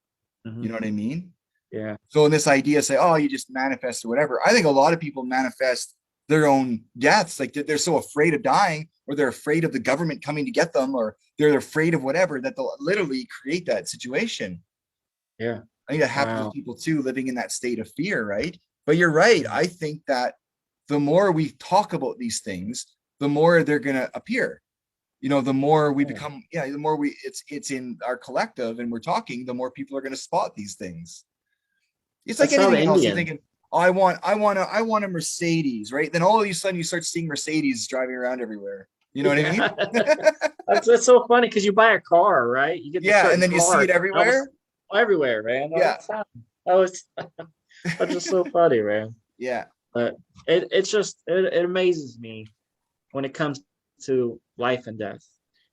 You Hmm. know what I mean? Yeah. So in this idea, say, oh, you just manifest or whatever. I think a lot of people manifest their own deaths. Like they're so afraid of dying, or they're afraid of the government coming to get them, or they're afraid of whatever, that they'll literally create that situation. Yeah. I think that happens with Wow. people too, living in that state of fear, right? But you're right. Mhm. I think that the more we talk about these things, the more they're going to appear. The more we Yeah. become, the more it's in our collective and we're talking, the more people are going to spot these things. It's like That's how the anything else. You're Indian. thinking, oh, I want a Mercedes, right? Then all of a sudden you start seeing Mercedes driving around everywhere. You know what I Yeah. mean? That's so funny because you buy a car, right? You get the Yeah, and certain then you see car, it and all of a everywhere. sudden, everywhere, man, all Yeah, the time. That was that's just so funny, man. yeah, But it's just it amazes me when it comes to life and death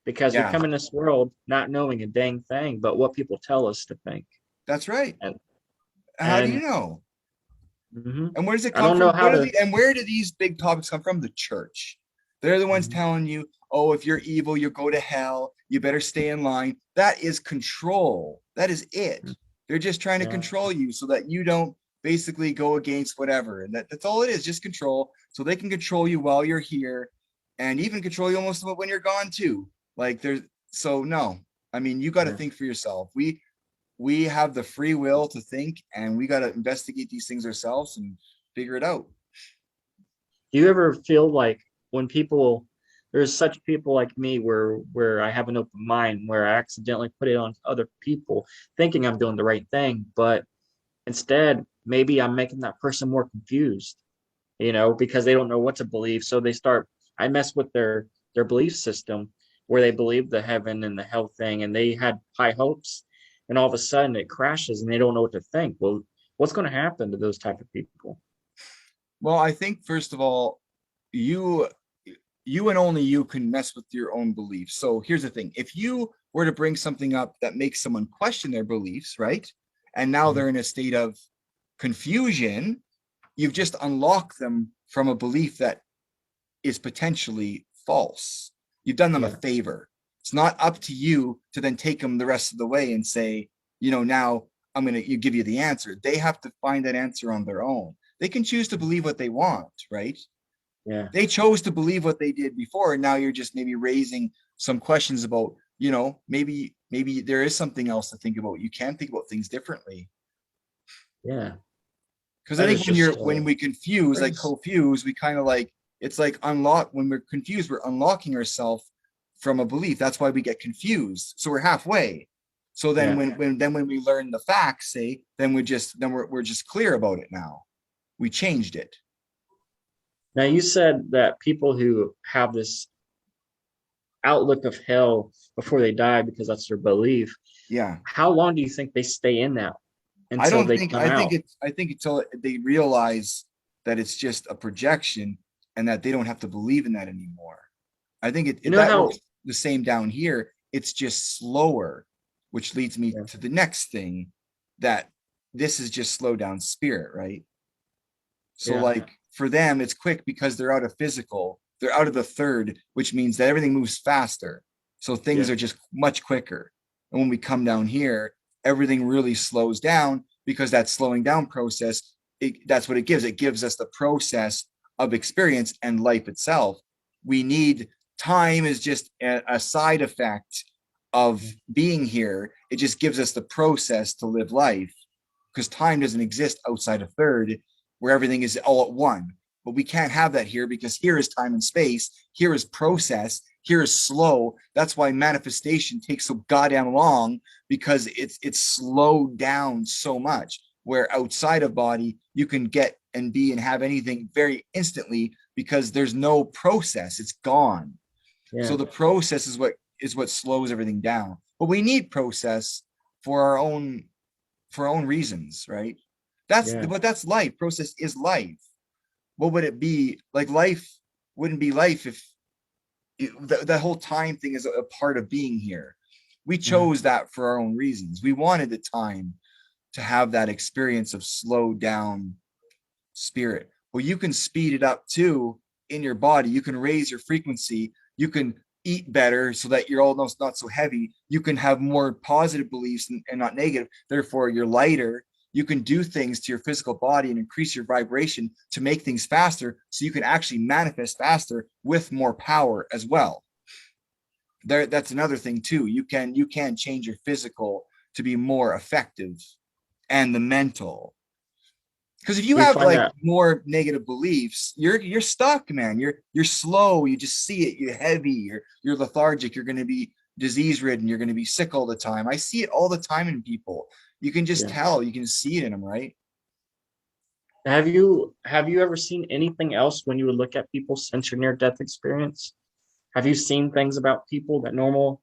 because we yeah. come in this world not knowing a dang thing but what people tell us to think. That's right. And How do you and know? mhm. And where does it I come don't know from? how to. Where do these big topics come from? The church. They're the ones Mhm. telling you, oh, if you're evil, you'll go to hell. You better stay in line. That is control. That is it. They're just trying to Yeah, control you so that you don't basically go against whatever. And that's all it is, just control. So they can control you while you're here and even control you almost when you're gone too. Like there's so no. I mean, you got to yeah. think for yourself. We have the free will to think and we got to investigate these things ourselves and figure it out. Do you ever feel like when people there's such people like me where I have an open mind where I accidentally put it on other people thinking I'm doing the right thing, but instead maybe I'm making that person more confused, because they don't know what to believe. So I mess with their belief system where they believe the heaven and the hell thing and they had high hopes and all of a sudden it crashes and they don't know what to think. Well, what's going to happen to those type of people? Well, I think first of all, you you and only you can mess with your own beliefs. So here's the thing. If you were to bring something up that makes someone question their beliefs, right? And now Mhm. they're in a state of confusion, you've just unlocked them from a belief that is potentially false. You've done them a Yeah, favor. It's not up to you to then take them the rest of the way and say, now I'm going to give you the answer. They have to find that answer on their own. They can choose to believe what they want, right? yeah, They chose to believe what they did before. And now you're just maybe raising some questions about, maybe there is something else to think about. You can think about things differently. yeah. Because I That is think just when we confuse, like crazy. confuse, we kind of like it's like unlock when we're confused, we're unlocking ourselves from a belief. That's why we get confused. So we're halfway. So then Yeah. when we learn the facts, say, then we're just clear about it now. We changed it. Now you said that people who have this outlook of hell before they die because that's their belief, Yeah. how long do you think they stay in that I until don't they think come I think out? it's I think until they realize that it's just a projection and that they don't have to believe in that anymore. I think You know that how works the same down here. It's just slower, which leads me yeah, to the next thing that this is just slow down spirit, right? So yeah, like for them, it's quick because they're out of physical, they're out of the third, which means that everything moves faster. So things yeah, are just much quicker. And when we come down here, everything really slows down because that slowing down process, that's what it gives. It gives us the process of experience and life itself. We need time is just a side effect of being here. It just gives us the process to live life because time doesn't exist outside of third where everything is all at one. But we can't have that here because here is time and space. Here is process. Here is slow. That's why manifestation takes so goddamn long because it's slowed down so much. Where outside of body, you can get and be and have anything very instantly because there's no process. It's gone. So yeah, the process is what slows everything down. But we need process for our own reasons, right? yeah, That's life. Process is life. What would it be like? Life wouldn't be life if the whole time thing is a part of being here. We mhm, chose that for our own reasons. We wanted the time to have that experience of slowed down spirit. Well, you can speed it up too in your body. You can raise your frequency. You can eat better so that you're almost not so heavy. You can have more positive beliefs and not negative. Therefore, you're lighter. You can do things to your physical body and increase your vibration to make things faster so you can actually manifest faster with more power as well. That's another thing too. You can change your physical to be more effective and the mental. Because if you Do you have find like that? more negative beliefs, you're stuck, man. You're slow. You just see it. You're heavy. You're lethargic. You're going to be disease ridden. You're going to be sick all the time. I see it all the time in people. You can just Yeah. tell. You can see it in them, right? Have you ever seen anything else when you would look at people since your near death experience? Have you seen things about people that normal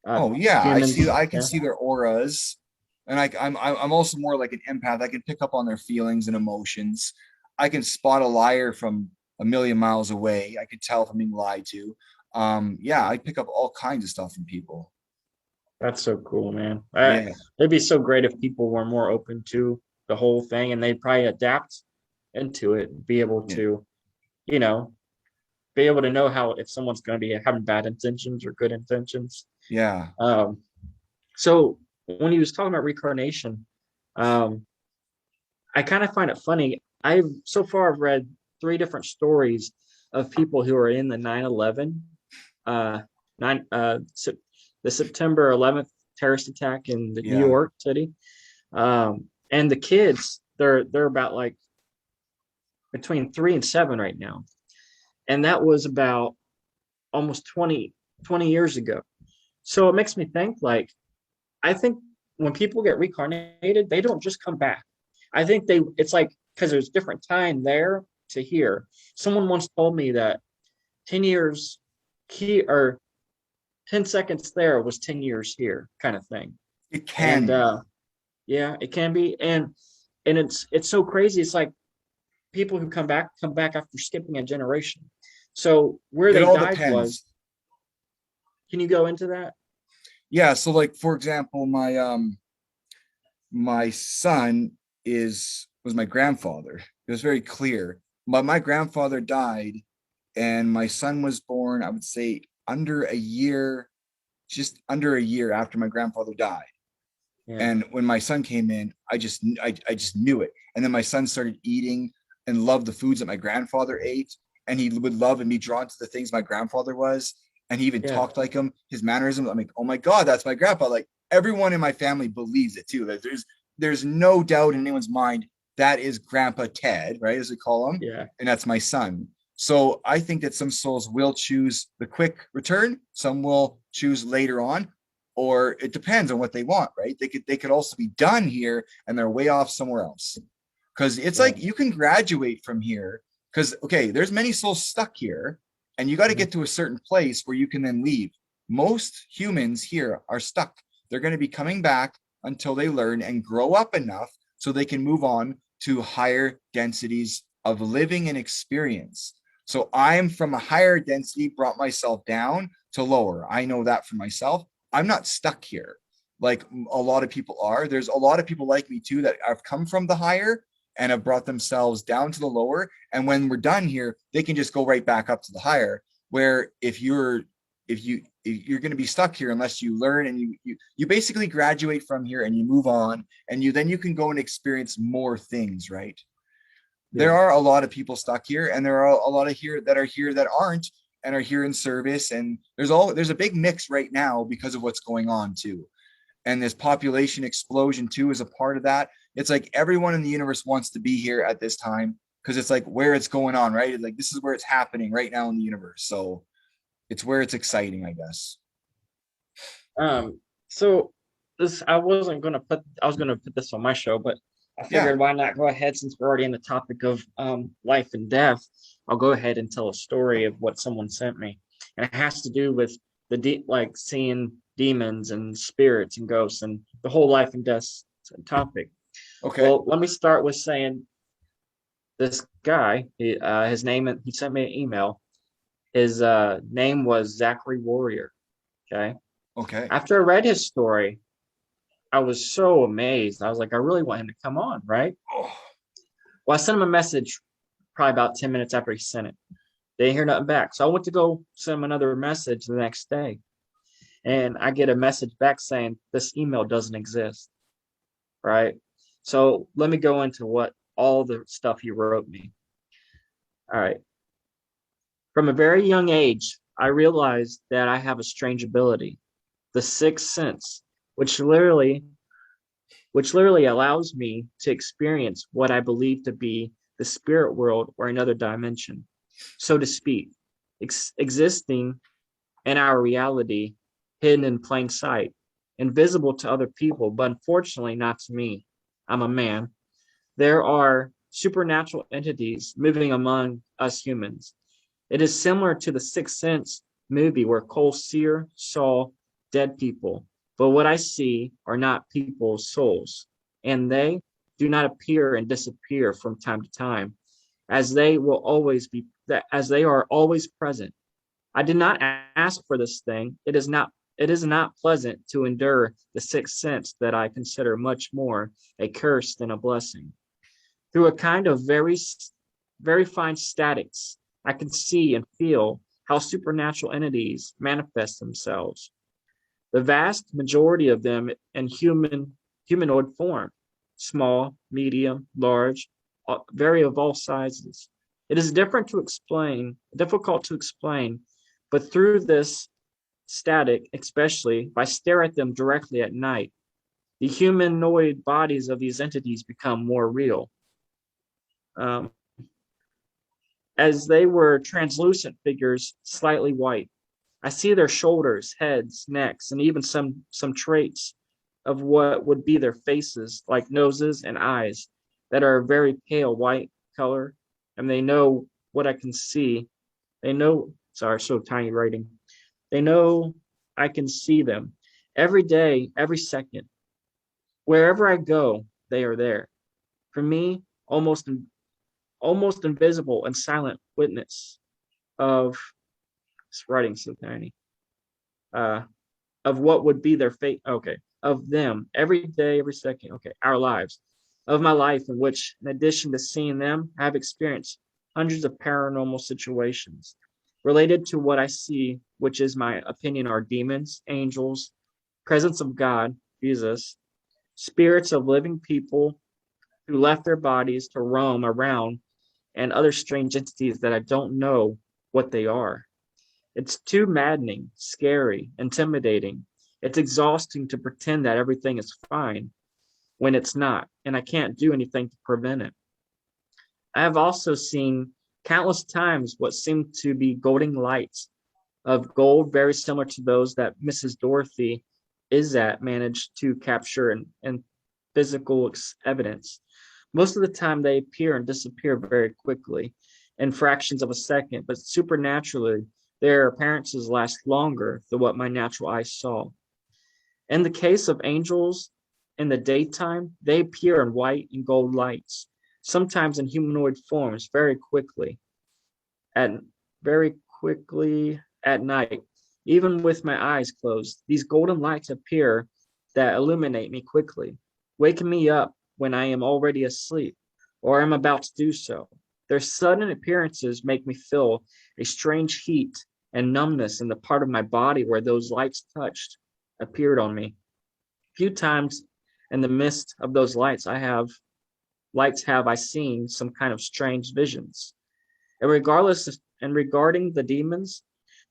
uh, Oh yeah, I see. humans? I can Yeah. see their auras, and I'm also more like an empath. I can pick up on their feelings and emotions. I can spot a liar from a million miles away. I could tell if I'm being lied to. Yeah, I pick up all kinds of stuff from people. That's so cool, man. Yeah, It'd be so great if people were more open to the whole thing and they'd probably adapt into it, be able yeah, to, you know, be able to know how if someone's going to be having bad intentions or good intentions. yeah. Um, so when he was talking about reincarnation, um, I kind of find it funny. I've so far I've read three different stories of people who are in the 9/11, uh, nine, the September 11th terrorist attack in the New Yeah. York City. And the kids, they're about like between 3 and 7 right now, and that was about almost 20 years ago. So it makes me think like I think when people get reincarnated, they don't just come back. I think it's like because there's different time there to here. Someone once told me that 10 years here or 10 seconds there was 10 years here kind of thing. It And can be. yeah, it can be. And it's so crazy. It's like people who come back after skipping a generation. So where It they all died was, depends. can you go into that? Yeah. So like for example, my son is was my grandfather. It was very clear. My grandfather died, and my son was born, I would say, under a year, just under a year after my grandfather died. Yeah. And when my son came in, I just knew it. And then my son started eating and loved the foods that my grandfather ate, and he would love and be drawn to the things my grandfather was. And he even Yeah. talked like him, his mannerisms. I'm like, oh my God, that's my grandpa. Like everyone in my family believes it too. Like there's no doubt in anyone's mind that is Grandpa Ted, right? As we call him, Yeah. and that's my son. So I think that some souls will choose the quick return, some will choose later on, or it depends on what they want, right? They could also be done here and they're way off somewhere else. Because it's Yeah. like you can graduate from here. Because okay, there's many souls stuck here, and you got to Mhm. get to a certain place where you can then leave. Most humans here are stuck. They're going to be coming back until they learn and grow up enough so they can move on to higher densities of living and experience. So I'm from a higher density, brought myself down to lower. I know that for myself. I'm not stuck here like a lot of people are. There's a lot of people like me too that have come from the higher and have brought themselves down to the lower. And when we're done here, they can just go right back up to the higher. Where if you're going to be stuck here unless you learn and you basically graduate from here and you move on and you can go and experience more things, right? There Yeah. are a lot of people stuck here, and there are a lot of here that aren't and are here in service. And there's a big mix right now because of what's going on too. And this population explosion too is a part of that. It's like everyone in the universe wants to be here at this time because it's like where it's going on, right? It's like this is where it's happening right now in the universe. So it's where it's exciting, I guess. So this I was gonna put this on my show, but I Yeah. figured why not go ahead since we're already in the topic of life and death. I'll go ahead and tell a story of what someone sent me. And it has to do with like seeing demons and spirits and ghosts and the whole life and death topic. Okay. Well, let me start with saying this guy, his name, he sent me an email. His name was Zachary Warrior. Okay. Okay. After I read his story, I was so amazed. I was like, I really want him to come on, right? Oh, Well, I sent him a message probably about 10 minutes after he sent it. Didn't hear nothing back. So I went to go send him another message the next day. And I get a message back saying this email doesn't exist. Right. So let me go into what all the stuff he wrote me. All right. From a very young age, I realized that I have a strange ability, the sixth sense, which literally which literally allows me to experience what I believe to be the spirit world or another dimension, so to speak, existing in our reality, hidden in plain sight, invisible to other people, but unfortunately not to me. I'm a man. There are supernatural entities moving among us humans. It is similar to the Sixth Sense movie where Cole Sear saw dead people, but what I see are not people's souls, and they do not appear and disappear from time to time, as they will always be, as they are always present. I did not ask for this thing. It is not pleasant to endure the sixth sense that I consider much more a curse than a blessing. Through a kind of very fine statics, I can see and feel how supernatural entities manifest themselves. The vast majority of them in humanoid form, small, medium, large, vary of all sizes. It is difficult to explain, but through this static, especially if I stare at them directly at night, the humanoid bodies of these entities become more real. Um, as they were translucent figures, slightly white. I see their shoulders, heads, necks, and even some traits of what would be their faces, like noses and eyes, that are very pale white color, and they know what I can see. They know, sorry, so tiny writing. They know I can see them every day, every second. Wherever I go, they are there. For me, almost invisible and silent witness of this writing so tiny. Uh, of what would be their fate. Okay, of them every day, every second. Okay, our lives, of my life, in which, in addition to seeing them, I have experienced hundreds of paranormal situations related to what I see, which is my opinion are demons, angels, presence of God, Jesus, spirits of living people who left their bodies to roam around, and other strange entities that I don't know what they are. It's too maddening, scary, intimidating. It's exhausting to pretend that everything is fine when it's not, and I can't do anything to prevent it. I have also seen countless times what seem to be golden lights of gold, very similar to those that Mrs. Dorothy Izat managed to capture in physical evidence. Most of the time, they appear and disappear very quickly in fractions of a second, but supernaturally, their appearances last longer than what my natural eyes saw. In the case of angels in the daytime, they appear in white and gold lights, sometimes in humanoid forms at very quickly at night. Even with my eyes closed, these golden lights appear that illuminate me quickly, waking me up when I am already asleep or am about to do so. Their sudden appearances make me feel a strange heat and numbness in the part of my body where those lights touched appeared on me. A few times in the midst of those lights have I seen some kind of strange visions. And regarding the demons,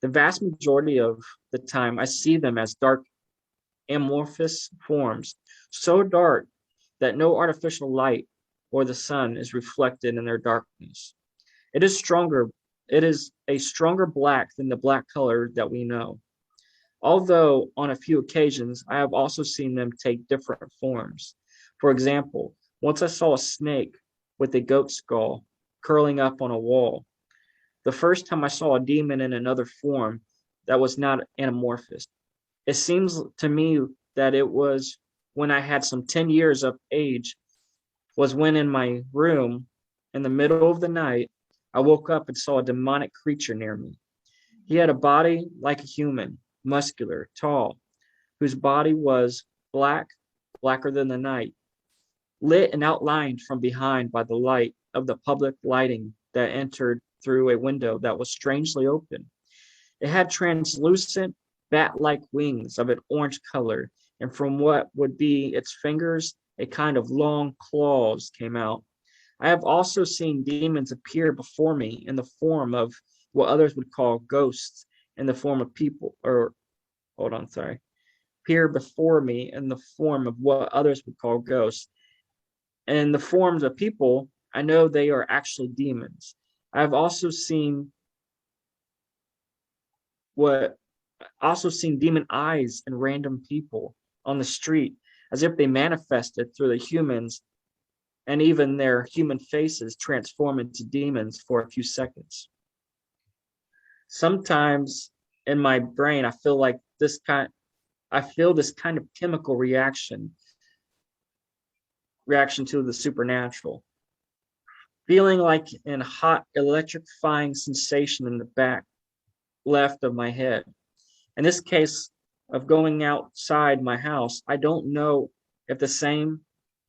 the vast majority of the time I see them as dark amorphous forms, so dark that no artificial light or the sun is reflected in their darkness. It is stronger, it is a stronger black than the black color that we know. Although on a few occasions I have also seen them take different forms. For example, once I saw a snake with a goat skull curling up on a wall. The first time I saw a demon in another form that was not anamorphous. It seems to me that it was when I had some 10 years of age, was when in my room in the middle of the night, I woke up and saw a demonic creature near me. He had a body like a human, muscular, tall, whose body was black, blacker than the night, lit and outlined from behind by the light of the public lighting that entered through a window that was strangely open. It had translucent, bat-like wings of an orange color, and from what would be its fingers, a kind of long claws came out. I have also seen demons appear before me in the form of what others would call ghosts, in the form of people, or hold on, sorry. appear before me in the form of what others would call ghosts. And the forms of people, I know they are actually demons. I've what also seen demon eyes in random people on the street, as if they manifested through the humans, and even their human faces transform into demons for a few seconds. Sometimes in my brain, I feel this kind of chemical reaction to the supernatural, feeling like an hot electrifying sensation in the back left of my head. In this case of going outside my house, I don't know if the same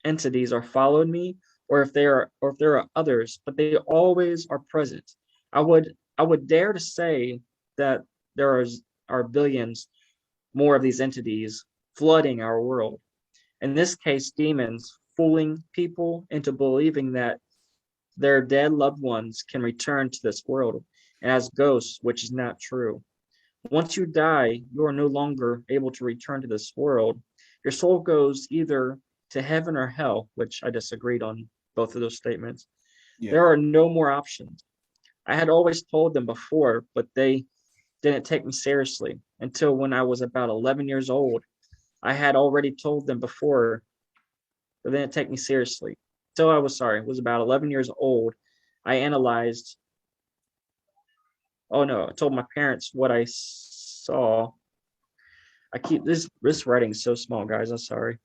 entities are following me, or if there are others, but they always are present. I would dare to say that are billions more of these entities flooding our world. In this case, demons fooling people into believing that their dead loved ones can return to this world and as ghosts, which is not true. Once you die, you are no longer able to return to this world. Your soul goes either to heaven or hell, which I disagreed on both of those statements. Yeah. There are no more options. I had always told them before, but they didn't take me seriously until when I was about 11 years old. I had already told them before, but they didn't take me seriously. Until I was about 11 years old, I analyzed, oh no, I told my parents what I saw. I keep this writing so small, guys. I'm sorry.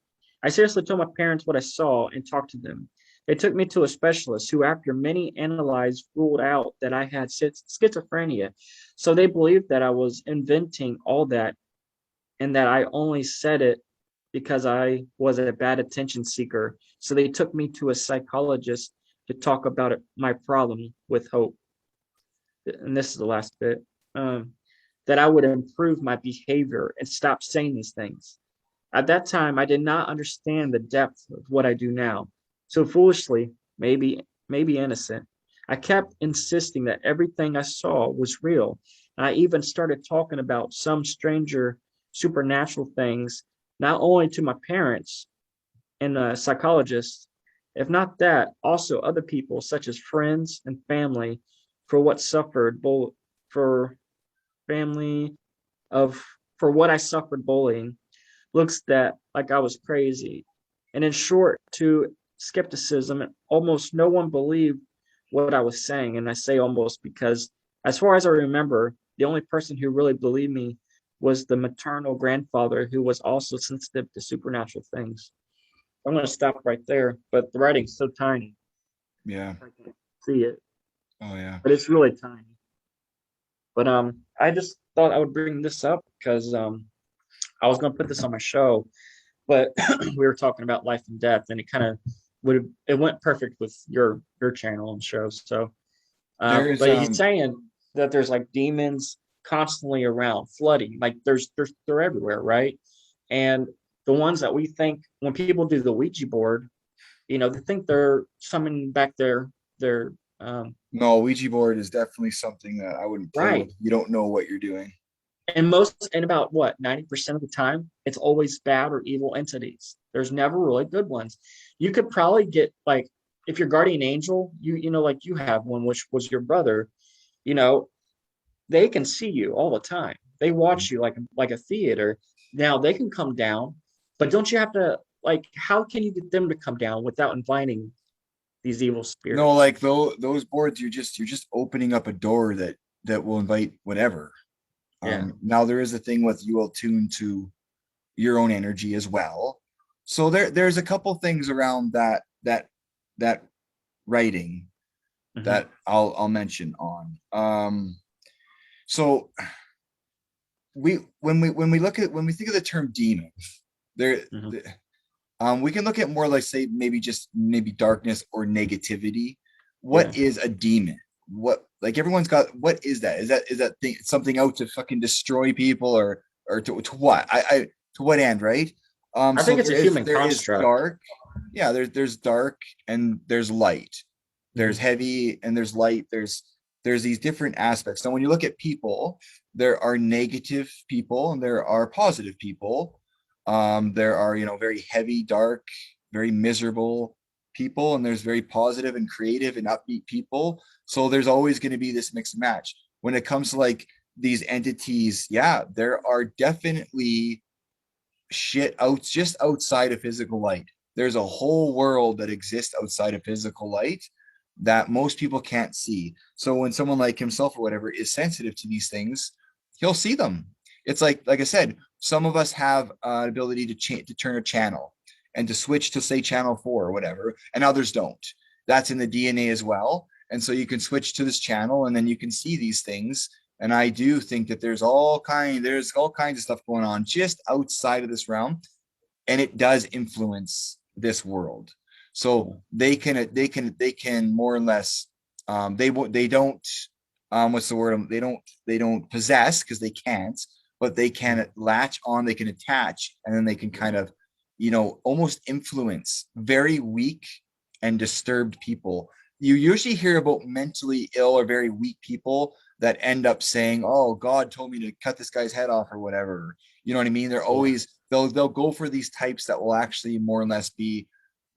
I seriously told my parents what I saw and talked to them. They took me to a specialist who, after many analyzed, ruled out that I had schizophrenia. So they believed that I was inventing all that and that I only said it because I was a bad attention seeker. So they took me to a psychologist to talk about my problem with hope. And this is the last bit. That I would improve my behavior and stop saying these things. At that time, I did not understand the depth of what I do now. So foolishly, maybe innocent, I kept insisting that everything I saw was real. And I even started talking about some stranger supernatural things, not only to my parents and psychologists, if not that, also other people such as friends and family for what suffered for family of for what I suffered bullying looks that like I was crazy. And in short, to skepticism, almost no one believed what I was saying. And I say almost because, as far as I remember, the only person who really believed me was the maternal grandfather who was also sensitive to supernatural things. I'm going to stop right there, but the writing's so tiny. Yeah. I can't see it, Oh yeah. but it's really tiny. But I just thought I would bring this up because I was going to put this on my show, but we were talking about life and death, and it kind of it went perfect with your channel and show. So, There's but he's saying that there's like demons constantly around, flooding, like they're everywhere, right? And the ones that we think when people do the Ouija board, they think they're summoning back their no, Ouija board is definitely something that I wouldn't play right. with. You don't know what you're doing. And about what 90% of the time, it's always bad or evil entities. There's never really good ones. You could probably get like if your guardian angel, like you have one, which was your brother, you know, they can see you all the time. They watch you like a theater. Now they can come down, but don't you have to like how can you get them to come down without inviting these evil No, spirits? like those boards, you're just opening up a door that will invite whatever. Yeah. Now there is a thing with you will tune to your own energy as well. So there's a couple things around that writing Hmm. that I'll mention on. So when we think of the term demon, there Hmm. we can look at more like say maybe darkness or negativity. Yeah. What is a demon? What like everyone's got what is that? Is that thing something out to fucking destroy people or to what? I to what end, right? I So think it's there a is human there is construct. dark. Yeah, there's dark and there's light. There's Hmm. heavy and there's light. There's these different aspects. Now when you look at people, there are negative people and there are positive people. There are, very heavy, dark, very miserable people, and there's very positive and creative and upbeat people. So there's always going to be this mix and match. When it comes to like these entities, yeah, there are definitely shit out just outside of physical light. There's a whole world that exists outside of physical light that most people can't see. So when someone like himself or whatever is sensitive to these things, he'll see them. It's like I said, some of us have an ability to turn a channel and to switch to say channel 4 or whatever, and others don't. That's in the DNA as well. And so you can switch to this channel and then you can see these things. And I do think that there's all kinds of stuff going on just outside of this realm, and it does influence this world. So they can more or less, they don't, what's the word, they don't possess, because they can't, but they can latch on, they can attach, and then they can kind of, almost influence very weak and disturbed people. You usually hear about mentally ill or very weak people that end up saying, "Oh, God told me to cut this guy's head off," or whatever. You know what I mean? They're always they'll go for these types that will actually more or less be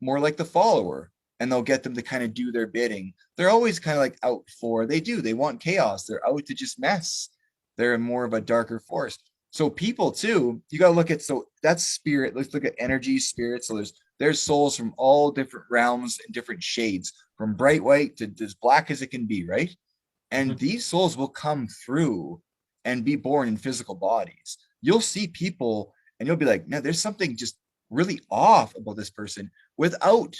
more like the follower, and they'll get them to kind of do their bidding. They're always kind of like out for, they want chaos. They're out to just mess. They're more of a darker force. So people too, you got to look at, so that's spirit. Let's look at energy, spirit. So there's souls from all different realms and different shades, from bright white to as black as it can be, right? And Mhm. these souls will come through and be born in physical bodies. You'll see people and you'll be like, no, there's something just really off about this person without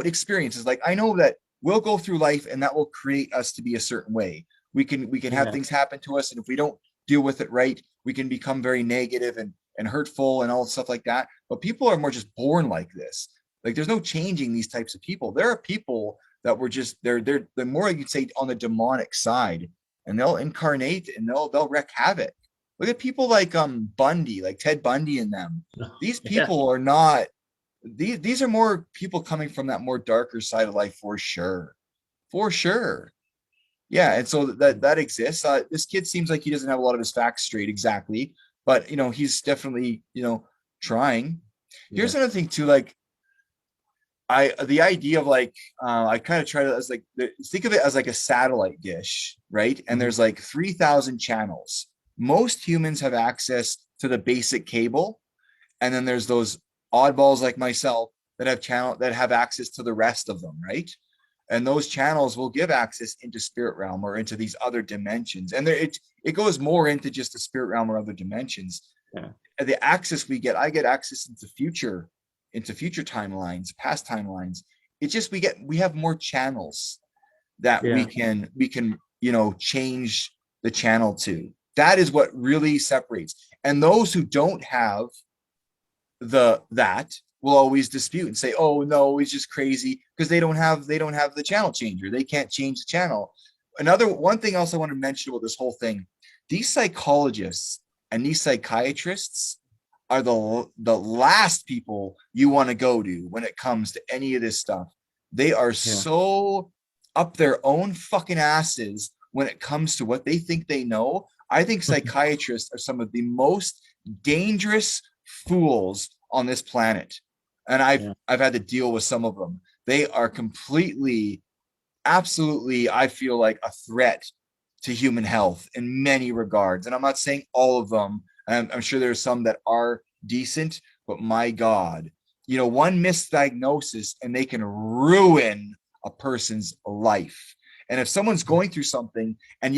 experiences. Like, I know that we'll go through life and that will create us to be a certain way. We can have Yeah. things happen to us, and if we don't deal with it right, we can become very negative and hurtful and all stuff like that. But people are more just born like this. Like, there's no changing these types of people. There are people that were just, they're more, you'd say, on the demonic side, and they'll incarnate and they'll wreak havoc. Look at people like Bundy, like Ted Bundy and them. These Yeah. people are not, these are more people coming from that more darker side of life, for sure. For sure. Yeah, and so that exists. This kid seems like he doesn't have a lot of his facts straight exactly, but he's definitely, trying. Yeah. Here's another thing too, like, the idea of like, I kind of try to, as like, think of it as like a satellite dish, right? And Mhm. there's like 3,000 channels. Most humans have access to the basic cable, and then there's those oddballs like myself that have access to the rest of them, right? And those channels will give access into spirit realm or into these other dimensions, and it goes more into just the spirit realm or other dimensions. Yeah. And the access we get, I get access into future timelines, past timelines. It's just we have more channels that we Yeah. can change the channel to. That is what really separates. And those who don't have that will always dispute and say, "Oh no, he's just crazy," because they don't have the channel changer. They can't change the channel. Another one thing else I want to mention about this whole thing: these psychologists and these psychiatrists are the last people you want to go to when it comes to any of this stuff. They are Yeah. so up their own fucking asses when it comes to what they think they know. I think psychiatrists are some of the most dangerous fools on this planet, and I've Yeah. I've had to deal with some of them. They are completely, absolutely, I feel like, a threat to human health in many regards. And I'm not saying all of them. I'm sure there's some that are decent, but my God, one misdiagnosis and they can ruin a person's life. And if someone's going through something, and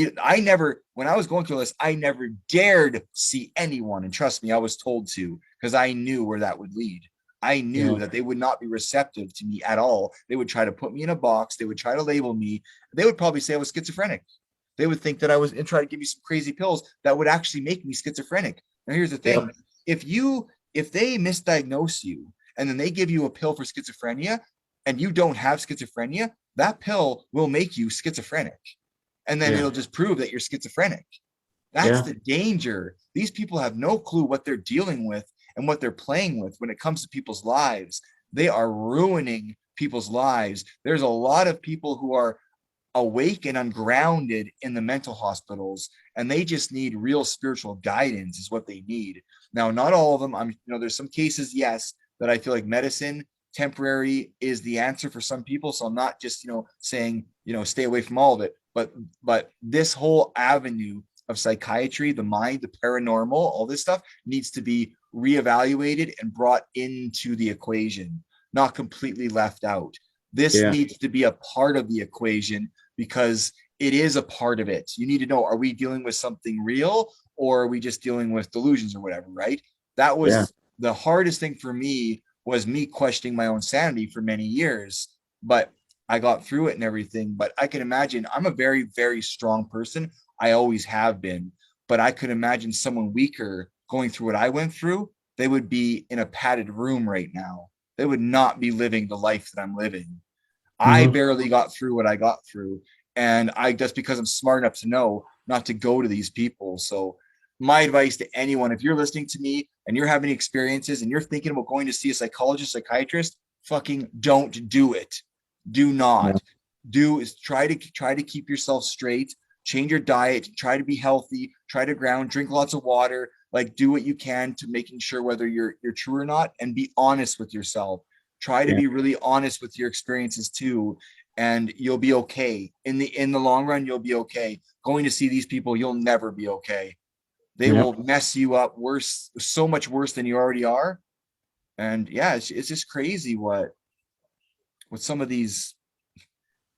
when I was going through this, I never dared see anyone. And trust me, I was told to, because I knew where that would lead. I knew Yeah. that they would not be receptive to me at all. They would try to put me in a box. They would try to label me. They would probably say I was schizophrenic. They would think that I was, and try to give me some crazy pills that would actually make me schizophrenic. Now, here's the Yep. thing: if they misdiagnose you and then they give you a pill for schizophrenia, and you don't have schizophrenia, that pill will make you schizophrenic, and then Yeah. it'll just prove that you're schizophrenic. That's Yeah. the danger. These people have no clue what they're dealing with and what they're playing with when it comes to people's lives. They are ruining people's lives. There's a lot of people who are awake and ungrounded in the mental hospitals, and they just need real spiritual guidance is what they need. Now, not all of them. There's some cases, yes, that I feel like medicine temporary is the answer for some people. So I'm not just, saying, stay away from all of it, but this whole avenue of psychiatry, the mind, the paranormal, all this stuff needs to be reevaluated and brought into the equation, not completely left out. This Yeah. needs to be a part of the equation because it is a part of it. You need to know, are we dealing with something real or are we just dealing with delusions or whatever, right? That Yeah. was the hardest thing for me, was me questioning my own sanity for many years, but I got through it and everything. But I can imagine, I'm a very, very strong person. I always have been, but I could imagine someone weaker going through what I went through. They would be in a padded room right now. They would not be living the life that I'm living. I Hmm. barely got through what I got through. And I just, because I'm smart enough to know not to go to these people. So my advice to anyone, if you're listening to me and you're having experiences and you're thinking about going to see a psychologist, psychiatrist, fucking don't do it. Do Yeah. not. Do is try to keep yourself straight, change your diet, try to be healthy, try to ground, drink lots of water, like do what you can to making sure whether you're true or not, and be honest with yourself. Try to Yeah. be really honest with your experiences too, and you'll be okay. In the long run, you'll be okay. Going to see these people, you'll never be okay. They Yeah. will mess you up worse, so much worse than you already are. And yeah, it's just crazy what some of these,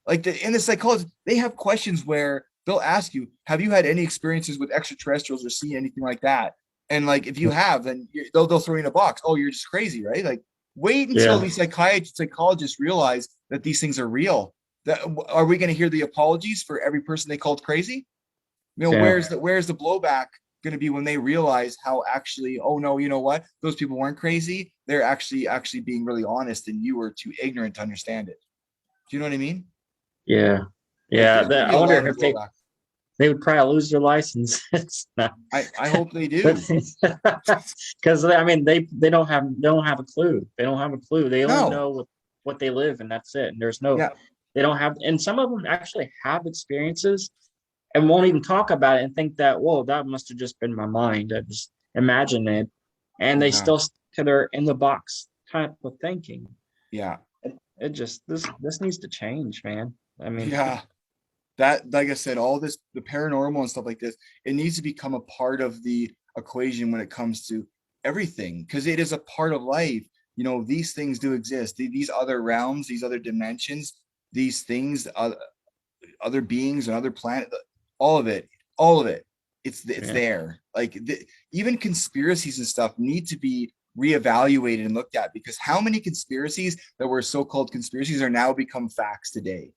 like in the psychology, they have questions where they'll ask you, have you had any experiences with extraterrestrials or seen anything like that? And like, if you have, then they'll throw you in a box. Oh, you're just crazy, right? Like, wait until Yeah. these psychologists realize that these things are real. That, are we going to hear the apologies for every person they called crazy? Yeah. Where's the blowback going to be when they realize how actually, oh no, you know what, those people weren't crazy, they're actually being really honest and you were too ignorant to understand it. Do you know what I mean? Yeah. Like, Yeah. there's going to I be a wonder lot of if they blowback. they would probably lose their license. It's not, I hope they but do. because I mean they don't have a clue. They don't have a clue. They only No. know what they live, and that's it. And there's no, Yeah. they don't have, and some of them actually have experiences and won't even talk about it and think that, whoa, that must have just been my mind. I just imagined it, and they Yeah. still stick to their in the box type of thinking. Yeah. It just this needs to change, man. I mean, Yeah. That, like I said, all this, the paranormal and stuff like this, it needs to become a part of the equation when it comes to everything, because it is a part of life. These things do exist. These other realms, these other dimensions, these things, other beings and other planet, all of it, all of it. It's yeah, there. Like even conspiracies and stuff need to be reevaluated and looked at, because how many conspiracies that were so-called conspiracies are now become facts today?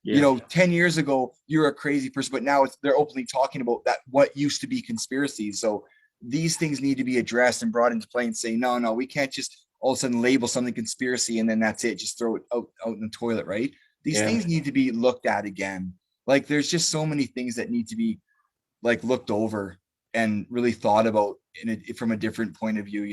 yeah, 10 years ago you're a crazy person, but now they're openly talking about that, what used to be conspiracies. So these things need to be addressed and brought into play and say, no, no, we can't just all of a sudden label something conspiracy and then that's it, just throw it out in the toilet, right? These yeah, things need to be looked at again. Like, there's just so many things that need to be like looked over and really thought about from a different point of view.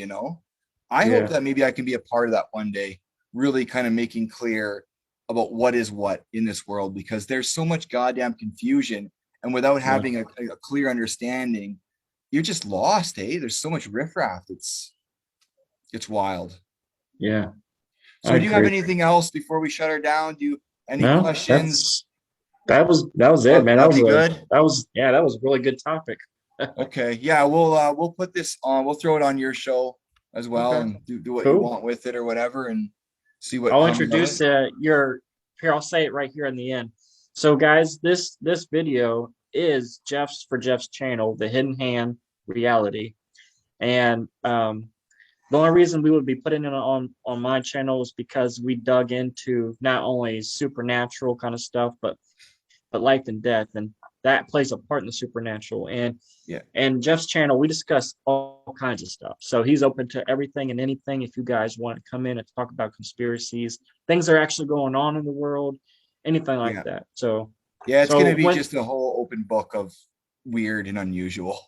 I hope yeah, that maybe I can be a part of that one day, really kind of making clear about what is what in this world, because there's so much goddamn confusion, and without yeah, having a clear understanding, you're just lost. There's so much riffraff. It's wild. yeah. So I do you have agree. anything else before we shut her down? Do you, any No, questions? that was it, man. That That'd was be a good. that was yeah, that was a really good topic. Okay. Yeah, we'll put this on. We'll throw it on your show as well Okay, and do what you cool. want with it or whatever and see what I'll comes of introduce it. your here. I'll say it right here in the end. So, guys, this video is Jeff's channel, The Hidden Hand Reality, and the only reason we would be putting it on my channel is because we dug into not only supernatural kind of stuff, but life and death, and that plays a part in the supernatural. Yeah. And Jeff's channel, we discuss all kinds of stuff. So he's open to everything and anything. If you guys want to come in and talk about conspiracies, things that are actually going on in the world, anything like Yeah. that. So, Yeah, it's so gonna be when just a whole open book of weird and unusual.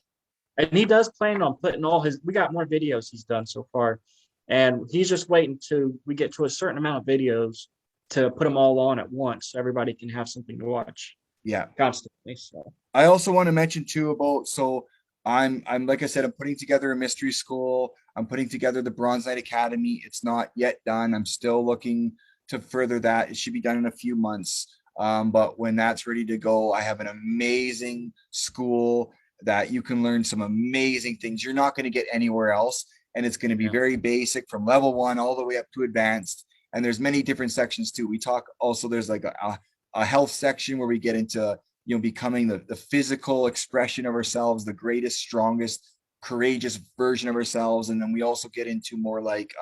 and he does plan on putting all his. We got more videos he's done so far, and he's just waiting to we get to a certain amount of videos to put them all on at once, so everybody can have something to watch. Yeah. constantly. So I also want to mention too about, so I'm like I said, I'm putting together a mystery school. I'm putting together the Bronze Knight Academy. It's not yet done. I'm still looking to further that. It should be done in a few months. But when that's ready to go, I have an amazing school that you can learn some amazing things you're not going to get anywhere else. And it's going to be yeah, very basic from level one all the way up to advanced. And there's many different sections too. We talk also, there's like a health section where we get into, becoming the physical expression of ourselves, the greatest, strongest, courageous version of ourselves. And then we also get into more like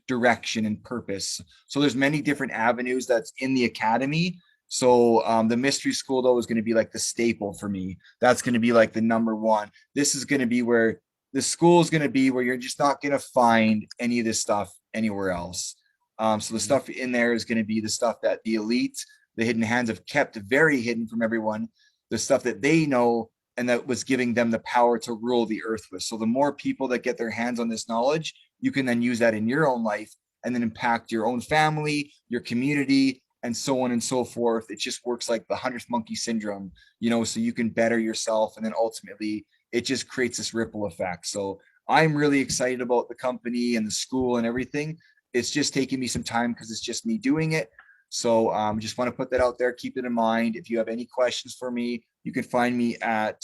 direction and purpose. So there's many different avenues that's in the academy. So the mystery school though is going to be like the staple for me. That's going to be like the number one. This is going to be where the school is going to be where you're just not going to find any of this stuff anywhere else. So the mhm, stuff in there is going to be the stuff that the elite, the hidden hands, have kept very hidden from everyone, the stuff that they know and that was giving them the power to rule the earth with. So the more people that get their hands on this knowledge, you can then use that in your own life and then impact your own family, your community, and so on and so forth. It just works like the 100th monkey syndrome, so you can better yourself. And then ultimately, it just creates this ripple effect. So I'm really excited about the company and the school and everything. It's just taking me some time because it's just me doing it. So just want to put that out there. Keep it in mind. If you have any questions for me, you can find me at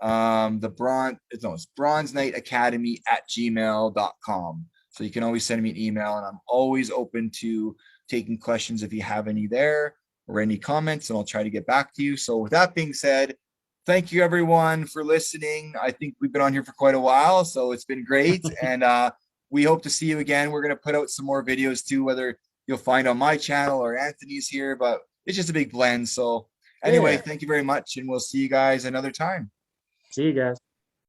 it's Bronze Knight Academy at gmail.com. So you can always send me an email, and I'm always open to taking questions if you have any there or any comments, and I'll try to get back to you. So with that being said, thank you everyone for listening. I think we've been on here for quite a while, so it's been great. And we hope to see you again. We're going to put out some more videos too, whether you'll find on my channel or Anthony's here, but it's just a big blend. So anyway, yeah. thank you very much, and we'll see you guys another time. See you guys.